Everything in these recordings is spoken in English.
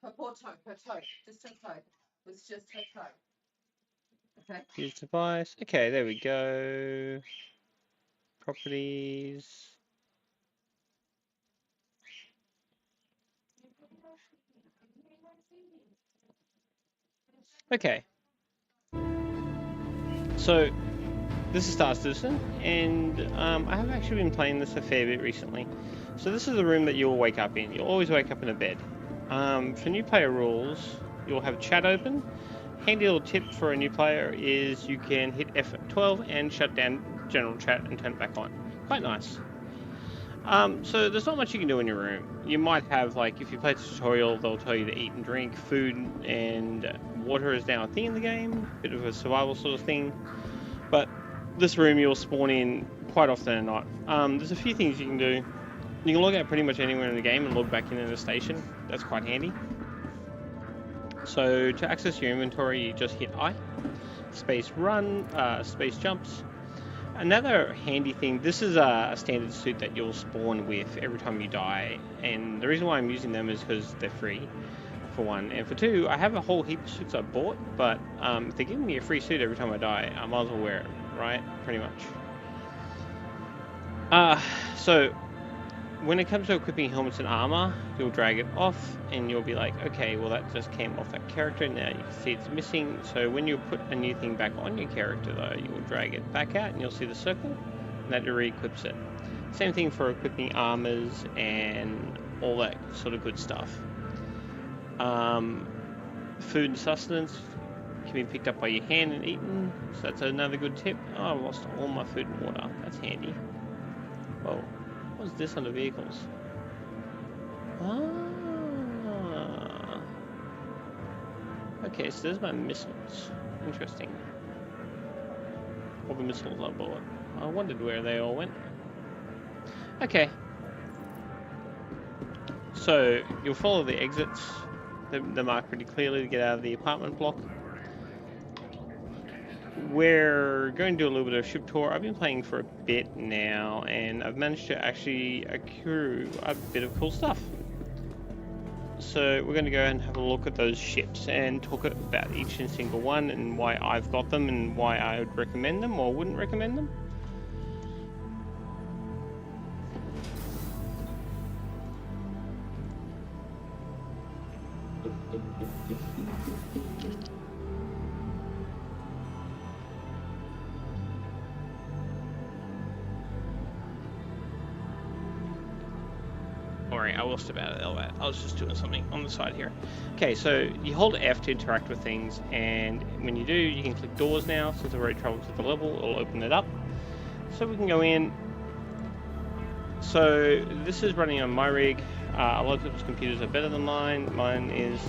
Her poor toe, just her toe. It was just her toe. Okay. Use device. Okay, there we go. Properties. Okay. So this is Star Citizen, and I have actually been playing this a fair bit recently. So this is the room that you'll wake up in. You'll always wake up in a bed. For new player rules, you'll have chat open. Handy little tip for a new player is you can hit F12 and shut down general chat and turn it back on. Quite nice. So there's not much you can do in your room. You might have, like, if you play the tutorial, they'll tell you to eat and drink. Food and water is now a thing in the game, bit of a survival sort of thing. But this room you'll spawn in quite often and not. There's a few things you can do. You can log out pretty much anywhere in the game and log back in a station. That's quite handy. So to access your inventory, you just hit I, space run, space jumps. Another handy thing, this is a standard suit that you'll spawn with every time you die, and the reason why I'm using them is because they're free, for one, and for two, I have a whole heap of suits I bought, but if they're giving me a free suit every time I die, I might as well wear it, right? Pretty much. So when it comes to equipping helmets and armor, you'll drag it off and you'll be like, okay, well that just came off that character, now you can see it's missing. So when you put a new thing back on your character though, you'll drag it back out and you'll see the circle, and that re-equips it. Same thing for equipping armors and all that sort of good stuff. Food and sustenance can be picked up by your hand and eaten, so that's another good tip. Oh, I lost all my food and water, that's handy. Whoa. What's this on the vehicles? Ah. Okay, so there's my missiles. Interesting. All the missiles I bought. I wondered where they all went. Okay. So, you'll follow the exits. They're marked pretty clearly to get out of the apartment block. We're going to do a little bit of ship tour. I've been playing for a bit now, and I've managed to actually accrue a bit of cool stuff. So we're going to go and have a look at those ships and talk about each and single one and why I've got them and why I would recommend them or wouldn't recommend them. Sorry, I lost about it. I was just doing something on the side here. Okay, so you hold F to interact with things, and when you do, you can click doors now. Since I've already traveled to the level, it'll open it up. So we can go in. So this is running on my rig. A lot of people's computers are better than mine. Mine is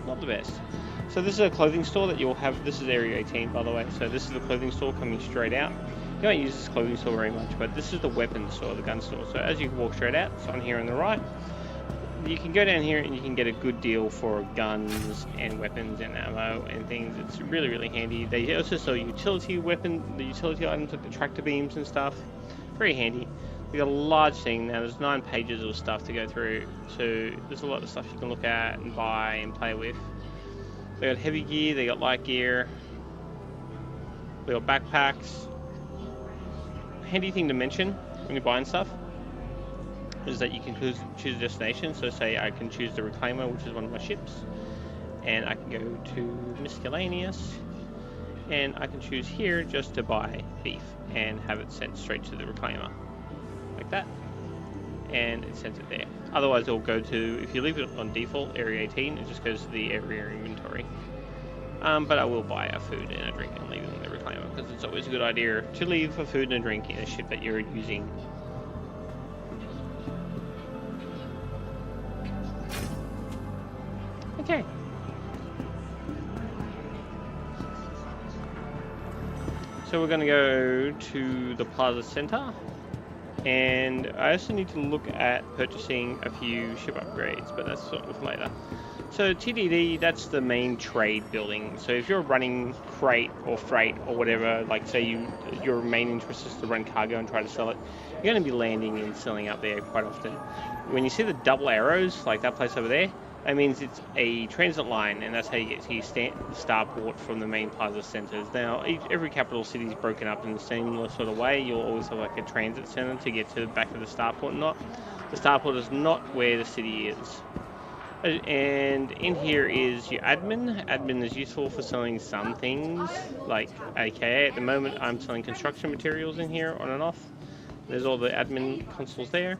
not the best. So this is a clothing store that you'll have. This is Area 18, by the way. So this is the clothing store coming straight out. You don't use this clothing store very much, but this is the weapons store, the gun store. So as you walk straight out, it's on here on the right. You can go down here and you can get a good deal for guns and weapons and ammo and things. It's really, really handy. They also sell utility items like the tractor beams and stuff. Very handy. We got a large thing now. There's 9 pages of stuff to go through. So there's a lot of stuff you can look at and buy and play with. They got heavy gear. They got light gear. They got backpacks. Handy thing to mention when you're buying stuff is that you can choose a destination. So say I can choose the Reclaimer, which is one of my ships, and I can go to Miscellaneous, and I can choose here just to buy beef and have it sent straight to the Reclaimer, like that, and it sends it there. Otherwise it'll go to, if you leave it on default, Area 18, it just goes to the area inventory. But I will buy a food and a drink and leave it in the Reclaimer, because it's always a good idea to leave a food and a drink in a ship that you're using. Okay. So we're going to go to the Plaza Center, and I also need to look at purchasing a few ship upgrades, but that's sort of later. So TDD, that's the main trade building. So if you're running crate or freight or whatever, like say your main interest is to run cargo and try to sell it, you're going to be landing and selling up there quite often. When you see the double arrows, like that place over there, That means it's a transit line, and that's how you get to your starport from the main plaza centers. Now, every capital city is broken up in a similar sort of way. You'll always have like a transit center to get to the back of the starport. The starport is not where the city is. And in here is your admin. Admin is useful for selling some things, like AKA at the moment I'm selling construction materials in here on and off. There's all the admin consoles there.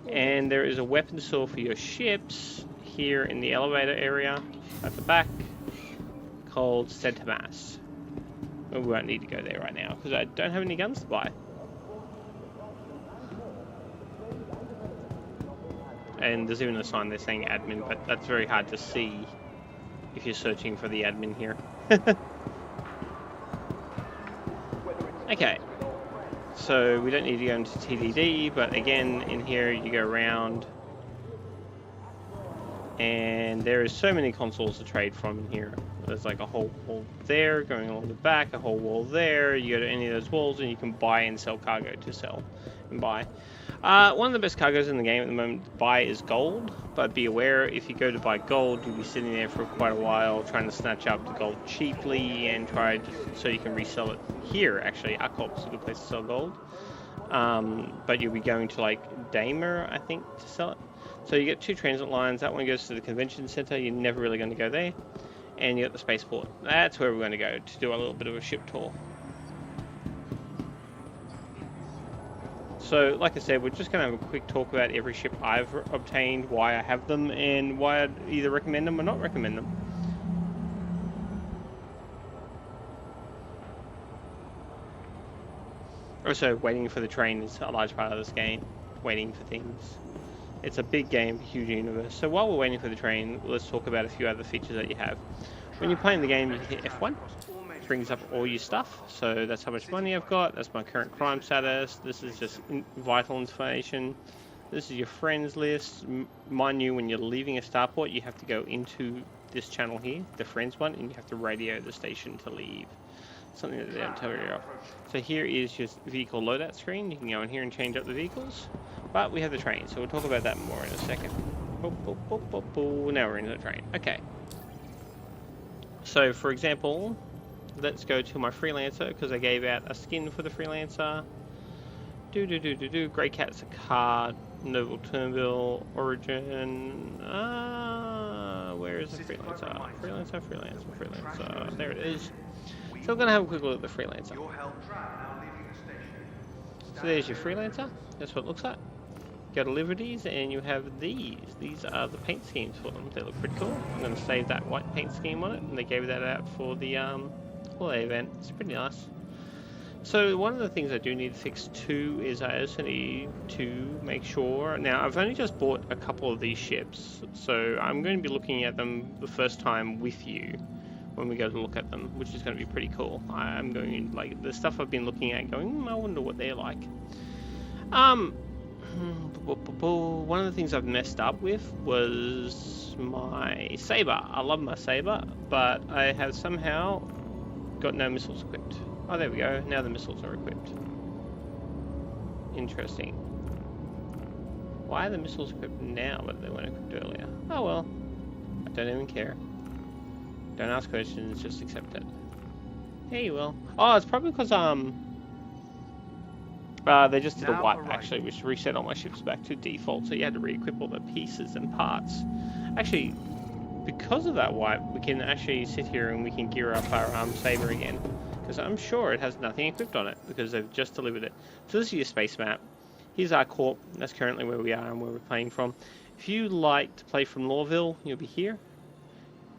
And there is a weapon store for your ships here in the elevator area at the back called Centamas. We won't need to go there right now because I don't have any guns to buy. And there's even a sign there saying admin, but that's very hard to see if you're searching for the admin here. Okay, so we don't need to go into TDD, but again, in here you go around, and there is so many consoles to trade from in here. There's like a whole wall there, going along the back, a whole wall there. You go to any of those walls and you can buy and sell cargo to sell and buy. One of the best cargoes in the game at the moment to buy is gold, but be aware if you go to buy gold, you'll be sitting there for quite a while trying to snatch up the gold cheaply and so you can resell it here. Actually, Arcorp's a good place to sell gold, but you'll be going to like Damer, I think, to sell it. So you get two transit lines. That one goes to the convention center. You're never really going to go there, and you got the spaceport. That's where we're going to go to do a little bit of a ship tour. So, like I said, we're just going to have a quick talk about every ship I've obtained, why I have them, and why I'd either recommend them or not recommend them. Also, waiting for the train is a large part of this game. Waiting for things. It's a big game, huge universe. So while we're waiting for the train, let's talk about a few other features that you have. When you're playing the game, you hit F1. It brings up all your stuff. So that's how much money I've got. That's my current crime status. This is just vital information. This is your friends list. Mind you, when you're leaving a starport, you have to go into this channel here, the friends one, and you have to radio the station to leave. Something that they don't tell you off. So here is your vehicle loadout screen. You can go in here and change up the vehicles. But we have the train, so we'll talk about that more in a second. Now we're into the train. Okay. So, for example, let's go to my Freelancer, because I gave out a skin for the Freelancer. Grey Cat's a card. Noble Turnbull. Origin. Where is the Freelancer? Freelancer. There it is. So we're going to have a quick look at the Freelancer. So there's your Freelancer. That's what it looks like. Go to Liberties and you have these. These are the paint schemes for them. They look pretty cool. I'm going to save that white paint scheme on it, and they gave that out for the holiday event. It's pretty nice. So one of the things I do need to fix too is I also need to make sure. Now I've only just bought a couple of these ships, so I'm going to be looking at them the first time with you when we go to look at them, which is going to be pretty cool. I'm going to, like, the stuff I've been looking at going, I wonder what they're like. One of the things I've messed up with was my saber. I love my saber, but I have somehow got no missiles equipped. Oh, there we go. Now the missiles are equipped. Interesting. Why are the missiles equipped now, but they weren't equipped earlier? Oh well. I don't even care. Don't ask questions, just accept it. Yeah, you will. Oh, it's probably because they just did a wipe, actually, which reset all my ships back to default, so you had to re-equip all the pieces and parts. Actually, because of that wipe, we can actually sit here and we can gear up our saber again, because I'm sure it has nothing equipped on it, because they've just delivered it. So this is your space map. Here's Arcorp. That's currently where we are and where we're playing from. If you like to play from Lawville, you'll be here.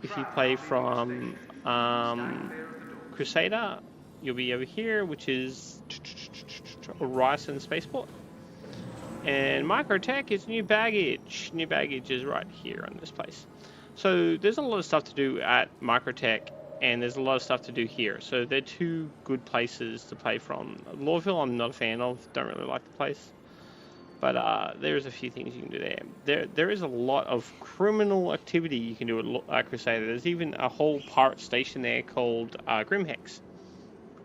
If you play from Crusader, you'll be over here, which is Ryerson Spaceport. And Microtech is New Baggage. New Baggage is right here on this place. So there's a lot of stuff to do at Microtech, and there's a lot of stuff to do here. So they're two good places to play from. Lawville I'm not a fan of, don't really like the place. But there's a few things you can do there. There is a lot of criminal activity you can do at Crusader. There's even a whole pirate station there called Grimhex,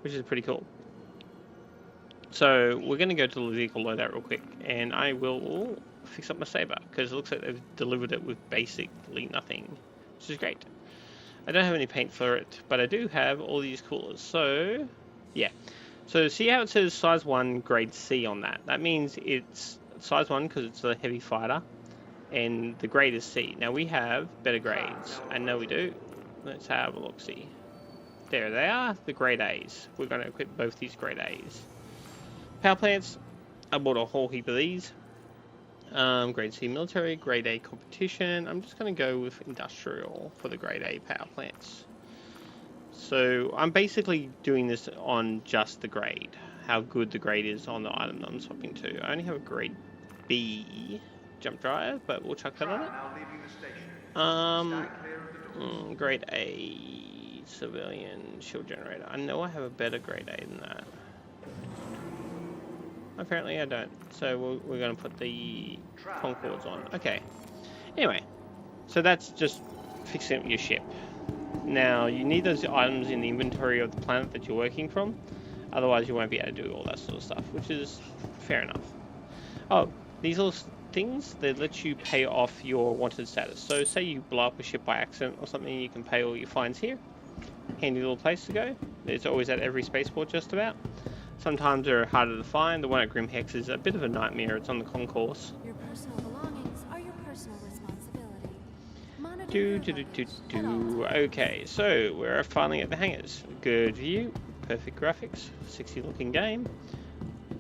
which is pretty cool. So we're going to go to the vehicle loadout real quick, and I will fix up my saber, because it looks like they've delivered it with basically nothing, which is great. I don't have any paint for it, but I do have all these coolers. So, yeah. So see how it says size 1 grade C on that? That means it's size 1 because it's a heavy fighter, and the grade is C. Now we have better grades. I know we do. Let's have a look, see. There they are, the grade A's. We're going to equip both these grade A's. Power plants, I bought a whole heap of these. Grade C military, grade A competition. I'm just going to go with industrial for the grade A power plants. So I'm basically doing this on just the grade, how good the grade is on the item that I'm swapping to. I only have a grade B jump drive, but we'll chuck that on it. Grade A civilian shield generator. I know I have a better grade A than that. Apparently I don't. So we're going to put the Concords on. Okay. Anyway, so that's just fixing up your ship. Now, you need those items in the inventory of the planet that you're working from. Otherwise, you won't be able to do all that sort of stuff, which is fair enough. Oh, these little things, they let you pay off your wanted status. So say you blow up a ship by accident or something, you can pay all your fines here. Handy little place to go. It's always at every spaceport just about. Sometimes they're harder to find. The one at Grim Hex is a bit of a nightmare. It's on the concourse. Your personal belongings are your personal responsibility. Okay, so we're finally at the hangars. Good view, perfect graphics, 60 looking game.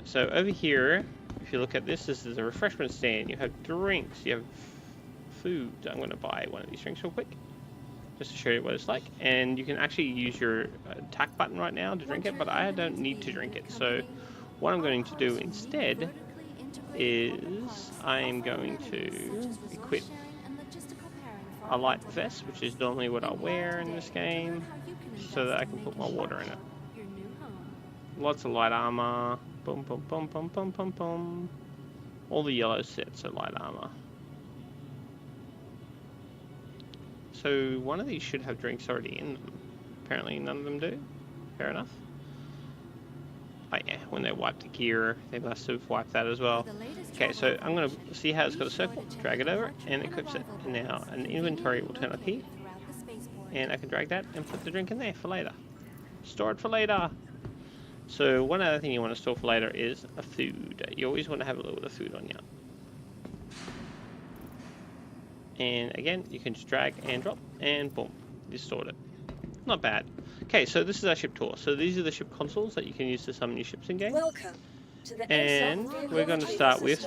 So over here, if you look at this, this is a refreshment stand. You have drinks, you have food. I'm going to buy one of these drinks real quick, just to show you what it's like. And you can actually use your attack button right now to drink it, but I don't need to drink it. So what I'm going to do instead is I'm going to equip a light vest, which is normally what I wear in this game, so that I can put my water in it. Lots of light armor. Boom, boom, boom, boom, boom, boom, boom. All the yellow sets are light armor. So one of these should have drinks already in them. Apparently none of them do. Fair enough. Oh yeah, when they wipe the gear, they must have wiped that as well. Okay, so I'm going to see how it's got a circle, drag it over, and equips it. And now an inventory will turn up here, and I can drag that and put the drink in there for later. Store it for later. So one other thing you want to store for later is a food. You always want to have a little bit of food on you. And again, you can just drag and drop, and boom, you stored it. Not bad. Okay, so this is our ship tour. So these are the ship consoles that you can use to summon your ships in game. Welcome to the And we're going to start with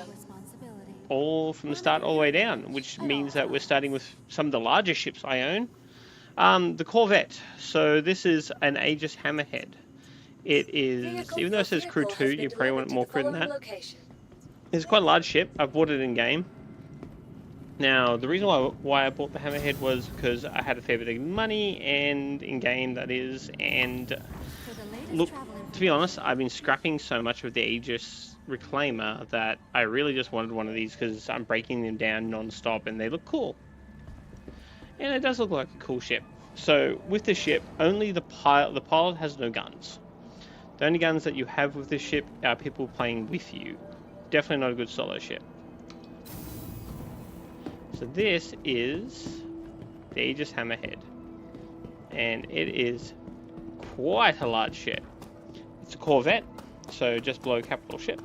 all from the start all the way down, which means that we're starting with some of the larger ships I own. The Corvette. So this is an Aegis Hammerhead. It is, even though it says crew 2, you probably want more crew than that. It's quite a large ship. I bought it in game. Now, the reason why I bought the Hammerhead was because I had a fair bit of money, and in game that is, and look, to be honest, I've been scrapping so much of the Aegis Reclaimer that I really just wanted one of these because I'm breaking them down non-stop and they look cool. And it does look like a cool ship. So with this ship, only the pilot has no guns. The only guns that you have with this ship are people playing with you. Definitely not a good solo ship. So this is the Aegis Hammerhead, and it is quite a large ship. It's a Corvette, so just below capital ship.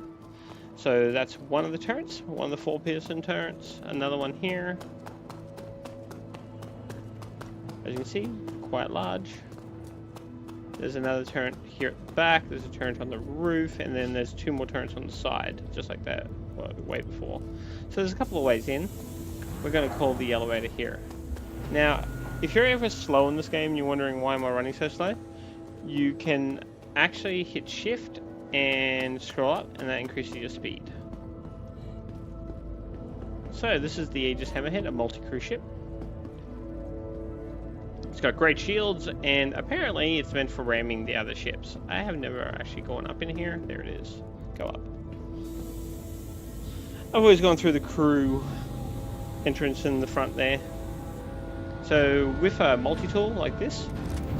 So that's one of the turrets, one of the 4 Pearson turrets, another one here. As you can see, quite large. There's another turret here at the back, there's a turret on the roof, and then there's 2 more turrets on the side, just like that way before. So there's a couple of ways in. We're going to call the elevator here. Now, if you're ever slow in this game and you're wondering why am I running so slow, you can actually hit shift and scroll up, and that increases your speed. So this is the Aegis Hammerhead, a multi-crew ship. It's got great shields, and apparently it's meant for ramming the other ships. I have never actually gone up in here. There it is. Go up. I've always gone through the crew entrance in the front there. So with a multi-tool like this,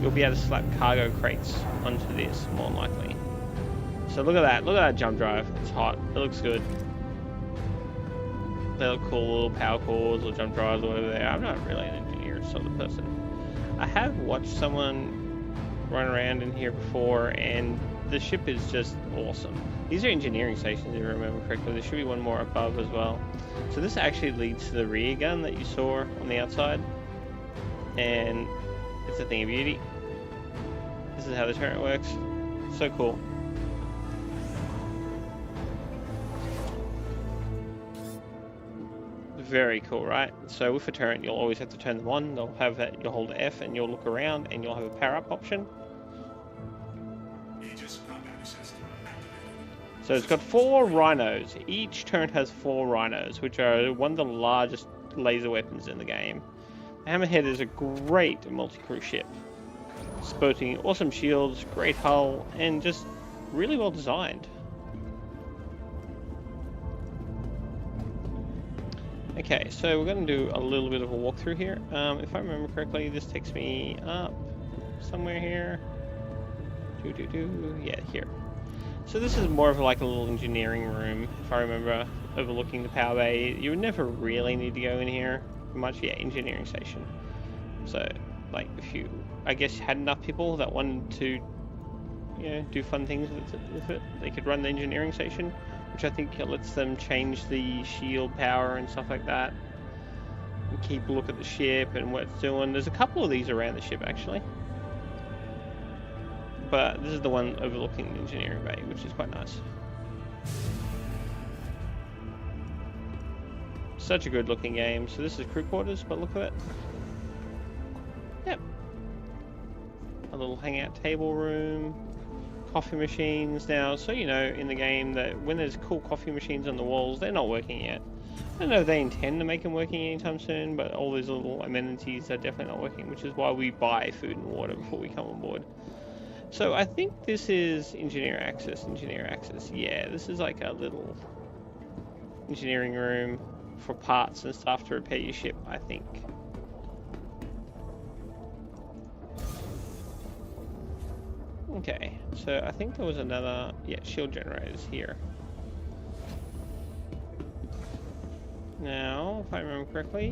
you'll be able to slap cargo crates onto this, more than likely. So look at that jump drive. It's hot. It looks good. They look cool, little power cores or jump drives or whatever they are. I'm not really an engineer sort of person. I have watched someone run around in here before, and the ship is just awesome. These are engineering stations, if I remember correctly. There should be one more above as well. So this actually leads to the rear gun that you saw on the outside, and it's a thing of beauty. This is how the turret works. So cool. Very cool, right? So with a turret, you'll always have to turn them on. They'll have that. You'll hold F and you'll look around, and you'll have a power-up option. So it's got 4 rhinos. Each turret has 4 rhinos, which are one of the largest laser weapons in the game. The Hammerhead is a great multi-crew ship, sporting awesome shields, great hull, and just really well designed. Okay, so we're going to do a little bit of a walkthrough here. If I remember correctly, this takes me up somewhere here. Yeah, here. So this is more of like a little engineering room, if I remember, overlooking the power bay. You would never really need to go in here much. Yeah, engineering station. So, like, if you, I guess, had enough people that wanted to, you know, do fun things with it, they could run the engineering station, which I think lets them change the shield power and stuff like that, and keep a look at the ship and what it's doing. There's a couple of these around the ship, actually. But this is the one overlooking the engineering bay, which is quite nice. Such a good looking game. So this is crew quarters, but look at it. Yep. A little hangout table room, coffee machines. Now, so you know in the game that when there's cool coffee machines on the walls, they're not working yet. I don't know if they intend to make them working anytime soon, but all these little amenities are definitely not working, which is why we buy food and water before we come on board. So I think this is engineer access. Yeah, this is like a little engineering room for parts and stuff to repair your ship, I think. Okay, so I think there was another, yeah, shield generators here. Now, if I remember correctly,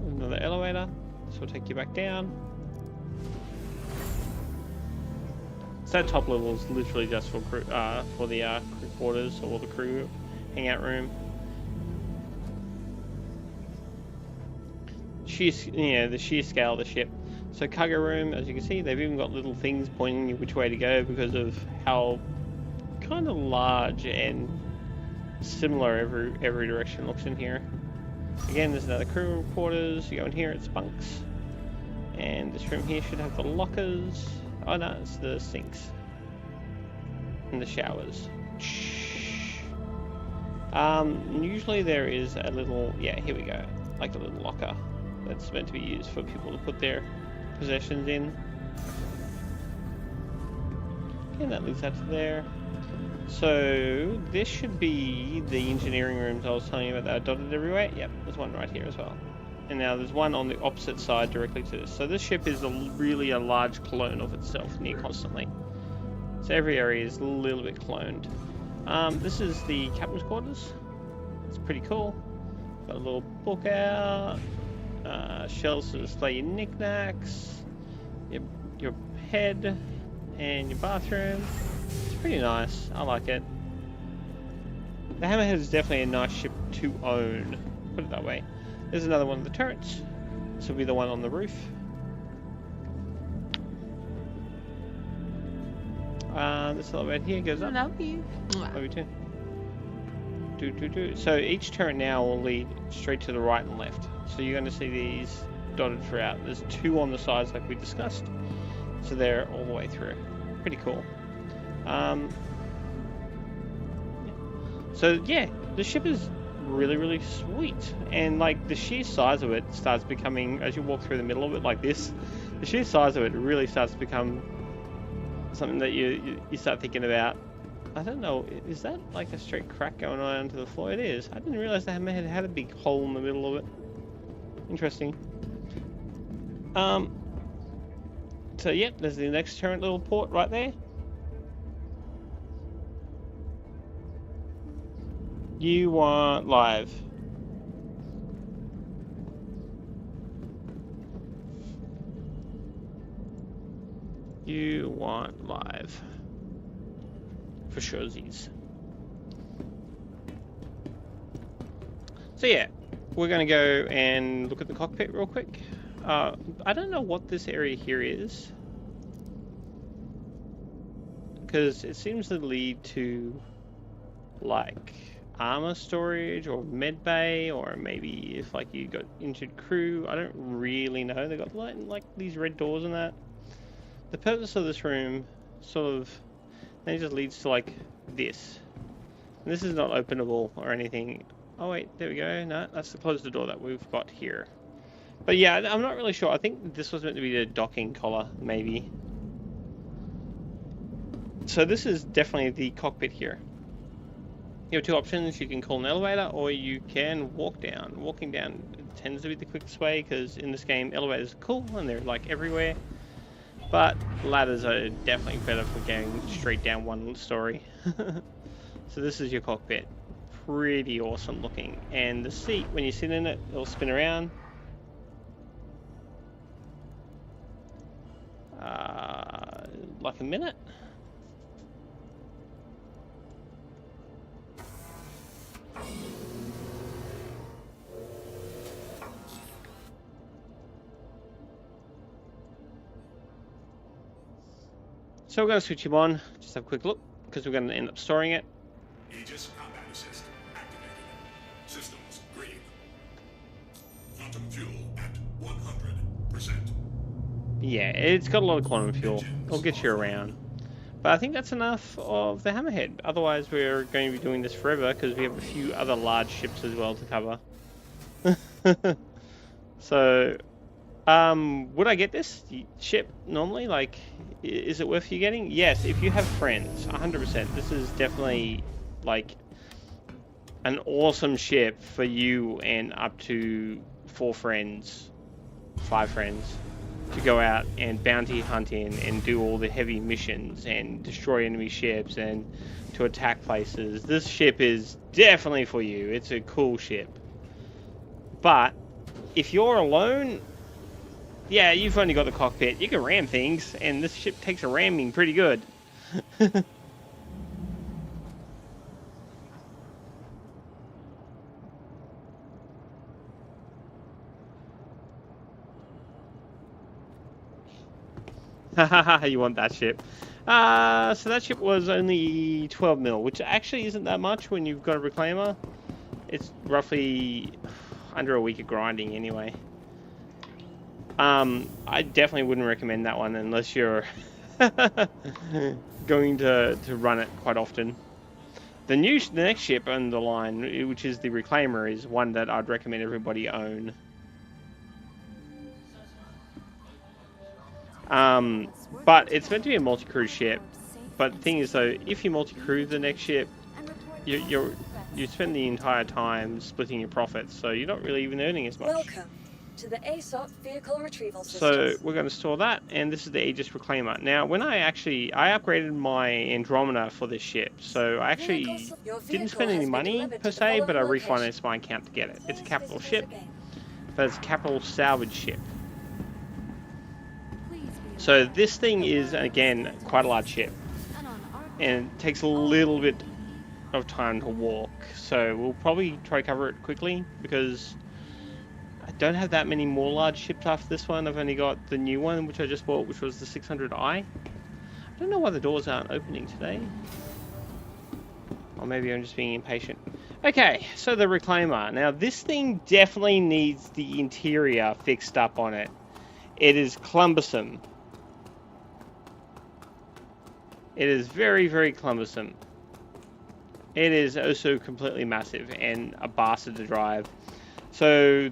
another elevator. This will take you back down. So that top level is literally just for crew, for the crew quarters or the crew hangout room. The sheer scale of the ship. So cargo room, as you can see, they've even got little things pointing you which way to go because of how kind of large and similar every direction looks in here. Again, there's another crew quarters. You go in here, it's bunks, and this room here should have the lockers. Oh no, it's the sinks and the showers. Usually there is a little, yeah, here we go, like a little locker that's meant to be used for people to put their possessions in. And that leads out to there. So this should be the engineering rooms I was telling you about that are dotted everywhere. Yep, there's one right here as well. And now there's one on the opposite side directly to this. So this ship is really a large clone of itself near constantly. So every area is a little bit cloned. This is the captain's quarters. It's pretty cool. Got a little book out. Shelves to display your knickknacks. Your head and your bathroom. It's pretty nice. I like it. The Hammerhead is definitely a nice ship to own. Put it that way. There's another one of the turrets. This will be the one on the roof. This elevator here goes up. Love you. Love you too. So each turret now will lead straight to the right and left. So you're going to see these dotted throughout. There's 2 on the sides like we discussed. So they're all the way through. Pretty cool. So yeah, the ship is really sweet, and like the sheer size of it starts becoming, as you walk through the middle of it like this, the sheer size of it really starts to become something that you start thinking about. I don't know, is that like a straight crack going on onto the floor? It is. I didn't realize the Hammerhead had a big hole in the middle of it. Interesting. So yep, there's the next turret little port right there. You want live. You want live. For surezies. So yeah, we're going to go and look at the cockpit real quick. I don't know what this area here is, because it seems to lead to like armor storage or med bay, or maybe if like you got injured crew. I don't really know. They got like these red doors and that. The purpose of this room sort of then just leads to like this. And this is not openable or anything. Oh wait, there we go. No, that's to close the door that we've got here. But yeah, I'm not really sure. I think this was meant to be the docking collar, maybe. So this is definitely the cockpit here. You have two options. You can call an elevator, or you can walk down. Walking down tends to be the quickest way, because in this game, elevators are cool and they're like everywhere. But ladders are definitely better for going straight down one story. So this is your cockpit. Pretty awesome looking. And the seat, when you sit in it, it'll spin around. Like a minute. So we're going to switch him on, just have a quick look, because we're going to end up storing it. Aegis combat assist activated. Systems green. Quantum fuel at 100%. Yeah, it's got a lot of quantum fuel. It'll get you around. But I think that's enough of the Hammerhead. Otherwise, we're going to be doing this forever, because we have a few other large ships as well to cover. So, would I get this ship normally? Like, is it worth you getting? Yes, if you have friends, 100%. This is definitely like an awesome ship for you and up to 4 friends, 5 friends, to go out and bounty hunt in and do all the heavy missions and destroy enemy ships and to attack places. This ship is definitely for you. It's a cool ship. But if you're alone, yeah, you've only got the cockpit. You can ram things, and this ship takes a ramming pretty good. You want that ship. So that ship was only 12 mil, which actually isn't that much when you've got a reclaimer. It's roughly under a week of grinding anyway. I definitely wouldn't recommend that one unless you're going to run it quite often. The next ship on the line, which is the Reclaimer, is one that I'd recommend everybody own. But it's meant to be a multi-crew ship. But the thing is, though, if you multi-crew the next ship, you spend the entire time splitting your profits, so you're not really even earning as much. Welcome to the ASOP vehicle retrieval system. So we're going to store that, and this is the Aegis Reclaimer. Now, when I upgraded my Andromeda for this ship, so I actually didn't spend any money per se, but I refinanced my account to get it. It's a capital ship, but it's a capital salvage ship. So this thing is, again, quite a large ship, and it takes a little bit of time to walk. So we'll probably try to cover it quickly, because I don't have that many more large ships after this one. I've only got the new one, which I just bought, which was the 600i. I don't know why the doors aren't opening today. Or maybe I'm just being impatient. Okay, so the Reclaimer. Now, this thing definitely needs the interior fixed up on it. It is cumbersome. It is very, very cumbersome. It is also completely massive and a bastard to drive. So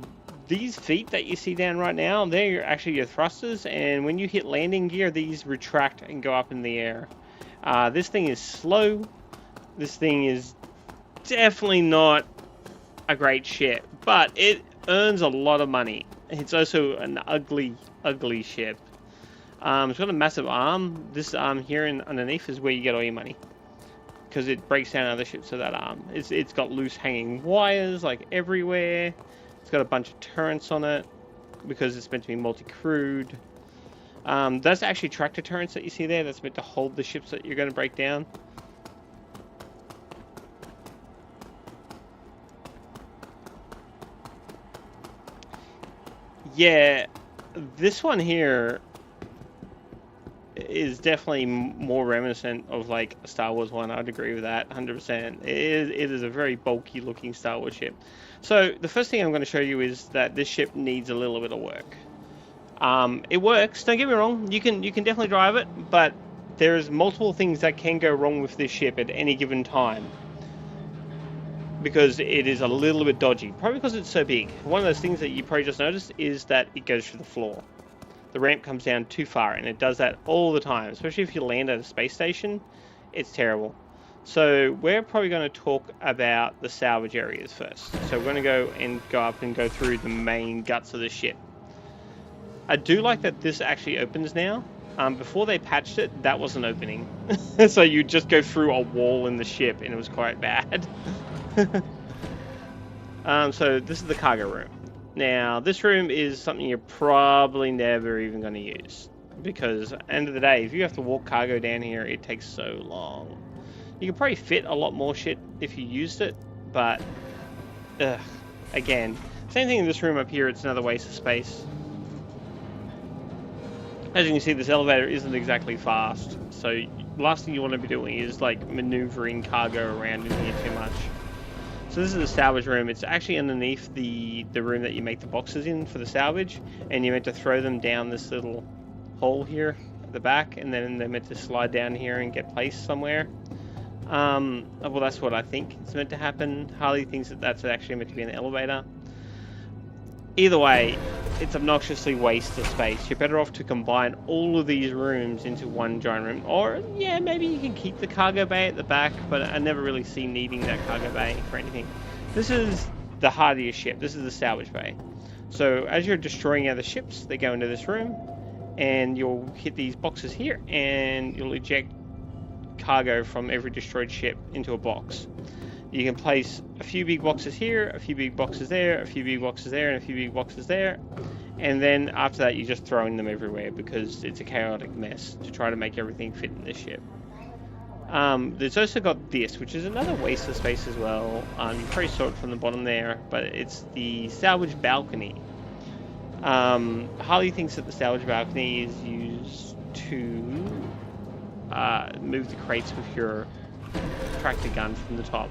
these feet that you see down right now, they're actually your thrusters, and when you hit landing gear, these retract and go up in the air. This thing is slow. This thing is definitely not a great ship, but it earns a lot of money. It's also an ugly, ugly ship. It's got a massive arm. This arm here underneath is where you get all your money. because it breaks down other ships with that arm. It's got loose hanging wires like everywhere. It's got a bunch of turrets on it because it's meant to be multi-crewed. That's actually tractor turrets that you see there. That's meant to hold the ships that you're going to break down. Yeah, this one here is definitely more reminiscent of like a Star Wars one. I'd agree with that 100%. It is a very bulky looking Star Wars ship. So the first thing I'm going to show you is that this ship needs a little bit of work. It works, don't get me wrong, you can definitely drive it, but there's multiple things that can go wrong with this ship at any given time. Because it is a little bit dodgy, probably because it's so big. One of those things that you probably just noticed is that it goes through the floor. The ramp comes down too far, and it does that all the time, especially if you land at a space station. It's terrible. So we're probably going to talk about the salvage areas first. So we're going to go up and go through the main guts of the ship. I do like that this actually opens now. Before they patched it, that wasn't opening. So you just go through a wall in the ship, and it was quite bad. So this is the cargo room. Now, this room is something you're probably never even going to use. Because, at the end of the day, if you have to walk cargo down here, it takes so long. You could probably fit a lot more shit if you used it, but, again, same thing in this room up here, it's another waste of space. As you can see, this elevator isn't exactly fast, so the last thing you want to be doing is, like, maneuvering cargo around in here too much. So this is the salvage room. It's actually underneath the room that you make the boxes in for the salvage, and you're meant to throw them down this little hole here at the back, and then they're meant to slide down here and get placed somewhere. Well, that's what I think is meant to happen. Harley thinks that that's actually meant to be an elevator. Either way, it's obnoxiously waste of space. You're better off to combine all of these rooms into one giant room. Or, yeah, maybe you can keep the cargo bay at the back, but I never really see needing that cargo bay for anything. This is the heart of your ship. This is the salvage bay. So as you're destroying other ships, they go into this room, and you'll hit these boxes here, and you'll eject cargo from every destroyed ship into a box. You can place a few big boxes here, a few big boxes there, a few big boxes there, and a few big boxes there. And then after that, you're just throwing them everywhere because it's a chaotic mess to try to make everything fit in this ship. There's also got this, which is another waste of space as well. You probably saw it from the bottom there, but it's the salvage balcony. Harley thinks that the salvage balcony is used to move the crates with your tractor gun from the top.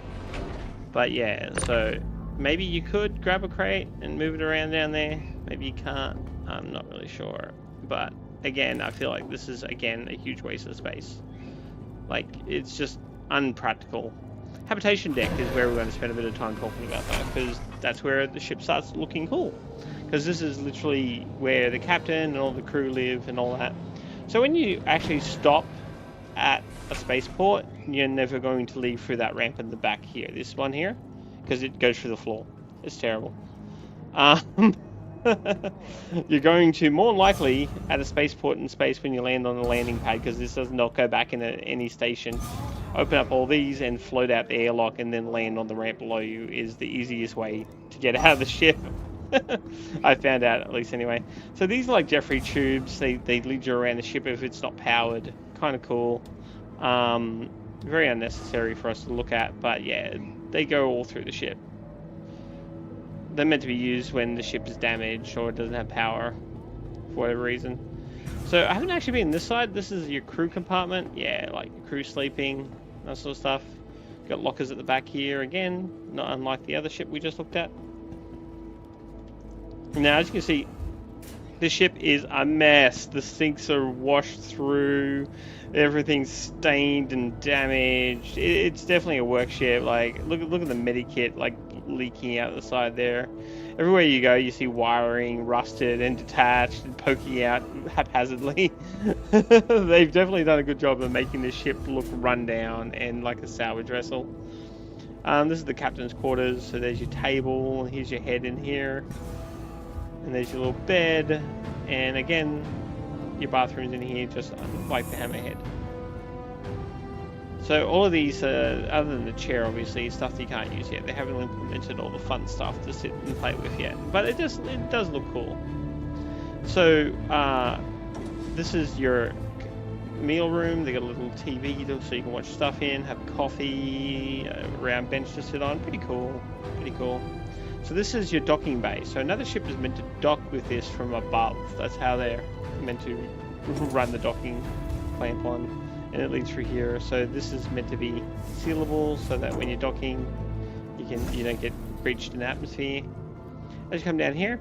But yeah, so maybe you could grab a crate and move it around down there. Maybe you can't. I'm not really sure. But again, I feel like this is, again, a huge waste of space. Like, it's just unpractical. Habitation deck is where we're going to spend a bit of time talking about that, because that's where the ship starts looking cool. Because this is literally where the captain and all the crew live and all that. So when you actually stop at a spaceport, you're never going to leave through that ramp in the back here, this one here, because it goes through the floor. It's terrible. You're going to more likely at a spaceport in space when you land on the landing pad, because this does not go back into any station. Open up all these and float out the airlock and then land on the ramp below you is the easiest way to get out of the ship. I found out, at least anyway. So these are like Jeffrey tubes. They lead you around the ship if it's not powered. Kind of cool. Very unnecessary for us to look at, but yeah, they go all through the ship. They're meant to be used when the ship is damaged or it doesn't have power for whatever reason. So I haven't actually been this side. This is your crew compartment. Yeah, like your crew sleeping, that sort of stuff. Got lockers at the back here again, not unlike the other ship we just looked at. Now, as you can see, this ship is a mess. The sinks are washed through. Everything's stained and damaged. It's definitely a work ship. Like, look at the medikit, like, leaking out the side there. Everywhere you go, you see wiring rusted and detached and poking out haphazardly. They've definitely done a good job of making this ship look run down and like a salvage vessel. This is the captain's quarters. So there's your table. Here's your head in here. And there's your little bed. And again, your bathroom's in here, just like the hammerhead. So all of these, other than the chair, obviously, stuff that you can't use yet. They haven't implemented all the fun stuff to sit and play with yet, but it does look cool. So this is your meal room. They got a little TV so you can watch stuff in, have coffee, a round bench to sit on. Pretty cool. So this is your docking bay. So another ship is meant to dock with this from above. That's how they're meant to run the docking clamp on. And it leads through here. So this is meant to be sealable so that when you're docking, you don't get breached in the atmosphere. As you come down here,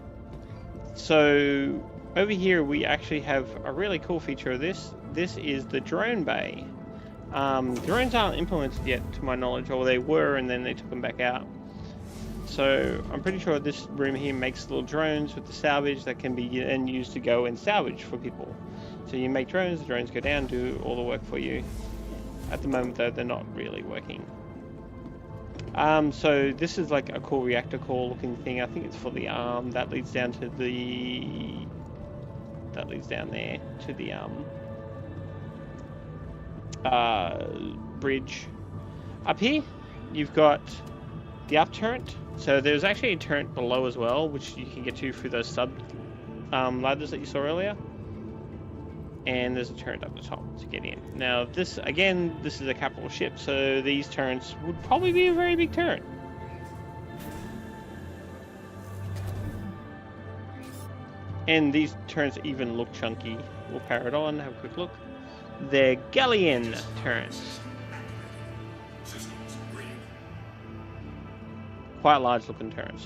so over here we actually have a really cool feature of this. This is the drone bay. Drones aren't implemented yet, to my knowledge, or they were, and then they took them back out. So I'm pretty sure this room here makes little drones with the salvage that can be then used to go and salvage for people. So you make drones, the drones go down, do all the work for you. At the moment though, they're not really working. So this is like a cool reactor core looking thing. I think it's for the arm. That leads down to the... That leads down there to the bridge. Up here, you've got the up turret. So there's actually a turret below as well, which you can get to through those sub ladders that you saw earlier. And there's a turret up the top to get in. Now this, again, this is a capital ship, so these turrets would probably be a very big turret. And these turrets even look chunky. We'll power it on, have a quick look. They're Galleon turrets. Systems green. Quite large looking turrets.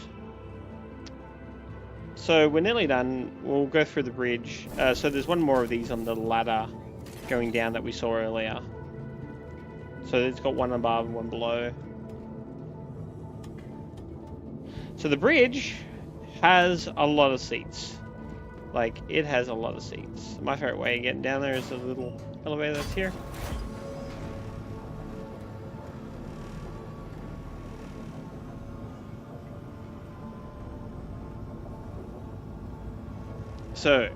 So we're nearly done. We'll go through the bridge. So there's one more of these on the ladder going down that we saw earlier. So it's got one above and one below. So the bridge has a lot of seats. Like, it has a lot of seats. My favorite way of getting down there is the little elevator that's here. So,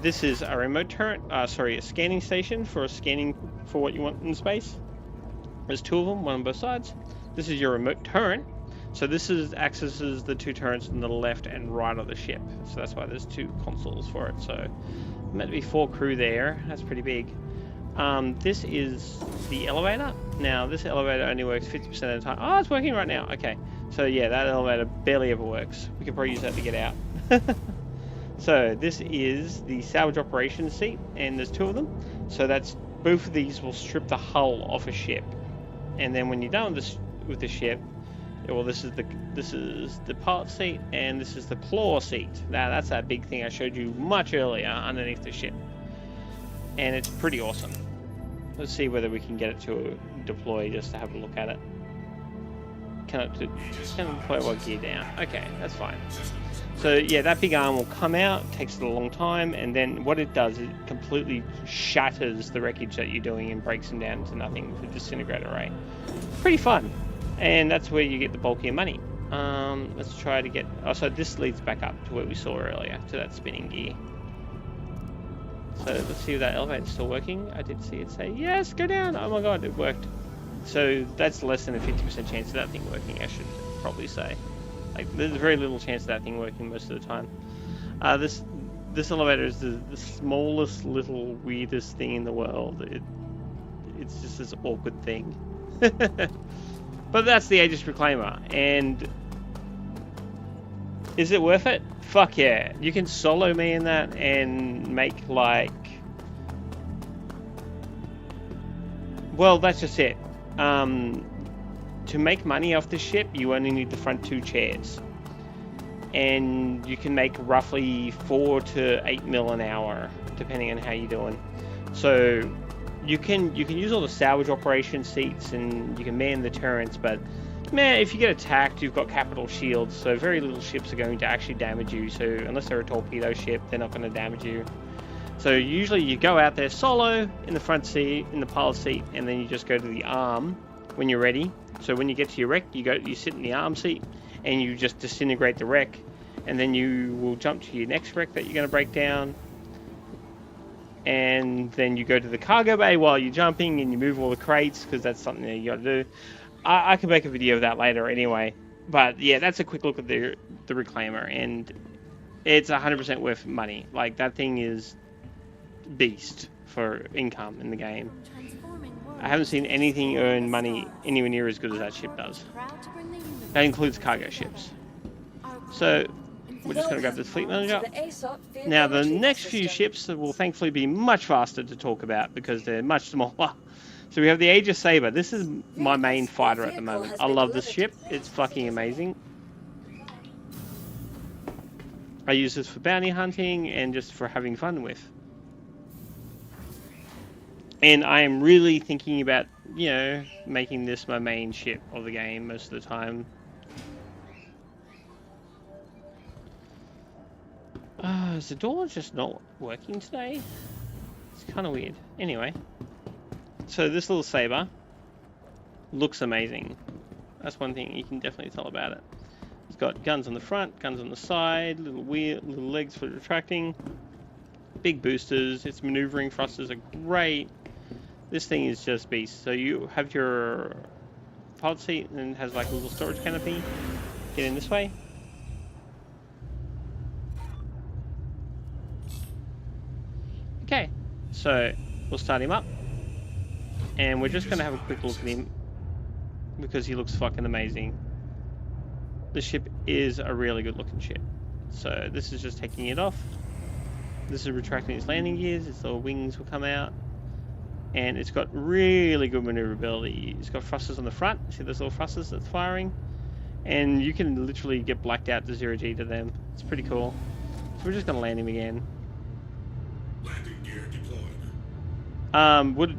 this is a remote turret, a scanning station for scanning for what you want in space. There's two of them, one on both sides. This is your remote turret. So this accesses the two turrets on the left and right of the ship. So that's why there's two consoles for it. So meant to be 4 crew there. That's pretty big. This is the elevator. Now this elevator only works 50% of the time. Oh, it's working right now. Okay. So yeah, that elevator barely ever works. We could probably use that to get out. So this is the salvage operations seat, and there's 2 of them. So that's both of these will strip the hull off a ship, and then when you're done with the ship, well, this is the pilot seat, and this is the claw seat. Now that's that big thing I showed you much earlier underneath the ship, and it's pretty awesome. Let's see whether we can get it to deploy just to have a look at it. Can it deploy while gear down? Okay, that's fine. So yeah, that big arm will come out, takes it a long time, and then what it does is it completely shatters the wreckage that you're doing and breaks them down to nothing with a disintegrator ray. Pretty fun, and that's where you get the bulk of your money. Let's try to get... Oh, so this leads back up to where we saw earlier, to that spinning gear. So let's see if that elevator's still working. I did see it say, yes, go down. Oh my god, it worked. So that's less than a 50% chance of that thing working, I should probably say. Like, there's very little chance of that thing working most of the time. This elevator is the smallest, little, weirdest thing in the world. It's just this awkward thing. But that's the Aegis Reclaimer, and is it worth it? Fuck yeah. You can solo me in that and make, like... Well, that's just it. To make money off the ship, you only need the front 2 chairs, and you can make roughly 4 to 8 mil an hour, depending on how you're doing. So you can use all the salvage operation seats, and you can man the turrets. But man, if you get attacked, you've got capital shields, so very little ships are going to actually damage you. So unless they're a torpedo ship, they're not going to damage you. So usually you go out there solo in the front seat, in the pilot seat, and then you just go to the arm when you're ready. So when you get to your wreck, you sit in the arm seat and you just disintegrate the wreck, and then you will jump to your next wreck that you're going to break down. and then you go to the cargo bay while you're jumping and you move all the crates because that's something that you got to do. I can make a video of that later anyway. But yeah, that's a quick look at the Reclaimer, and it's 100% worth money. Like, that thing is beast for income in the game. I haven't seen anything earn money anywhere near as good as that ship does. That includes cargo ships. So we're just going to grab this fleet manager. Now the next few ships will thankfully be much faster to talk about because they're much smaller. So we have the Aegis Saber. This is my main fighter at the moment. I love this ship. It's fucking amazing. I use this for bounty hunting and just for having fun with. And I am really thinking about, you know, making this my main ship of the game most of the time. Is the door just not working today? It's kind of weird. Anyway. So this little saber looks amazing. That's one thing you can definitely tell about it. It's got guns on the front, guns on the side, little legs for retracting, big boosters. Its maneuvering thrusters are great. This thing is just beast. So you have your pilot seat and it has like a little storage canopy. Get in this way. Okay, so we'll start him up. And we're just going to have a quick look at him because he looks fucking amazing. The ship is a really good looking ship. So this is just taking it off. This is retracting its landing gears. Its little wings will come out. And it's got really good maneuverability. It's got thrusters on the front. See those little thrusters that's firing? And you can literally get blacked out to 0G to them. It's pretty cool. So we're just going to land him again. Landing gear deployed.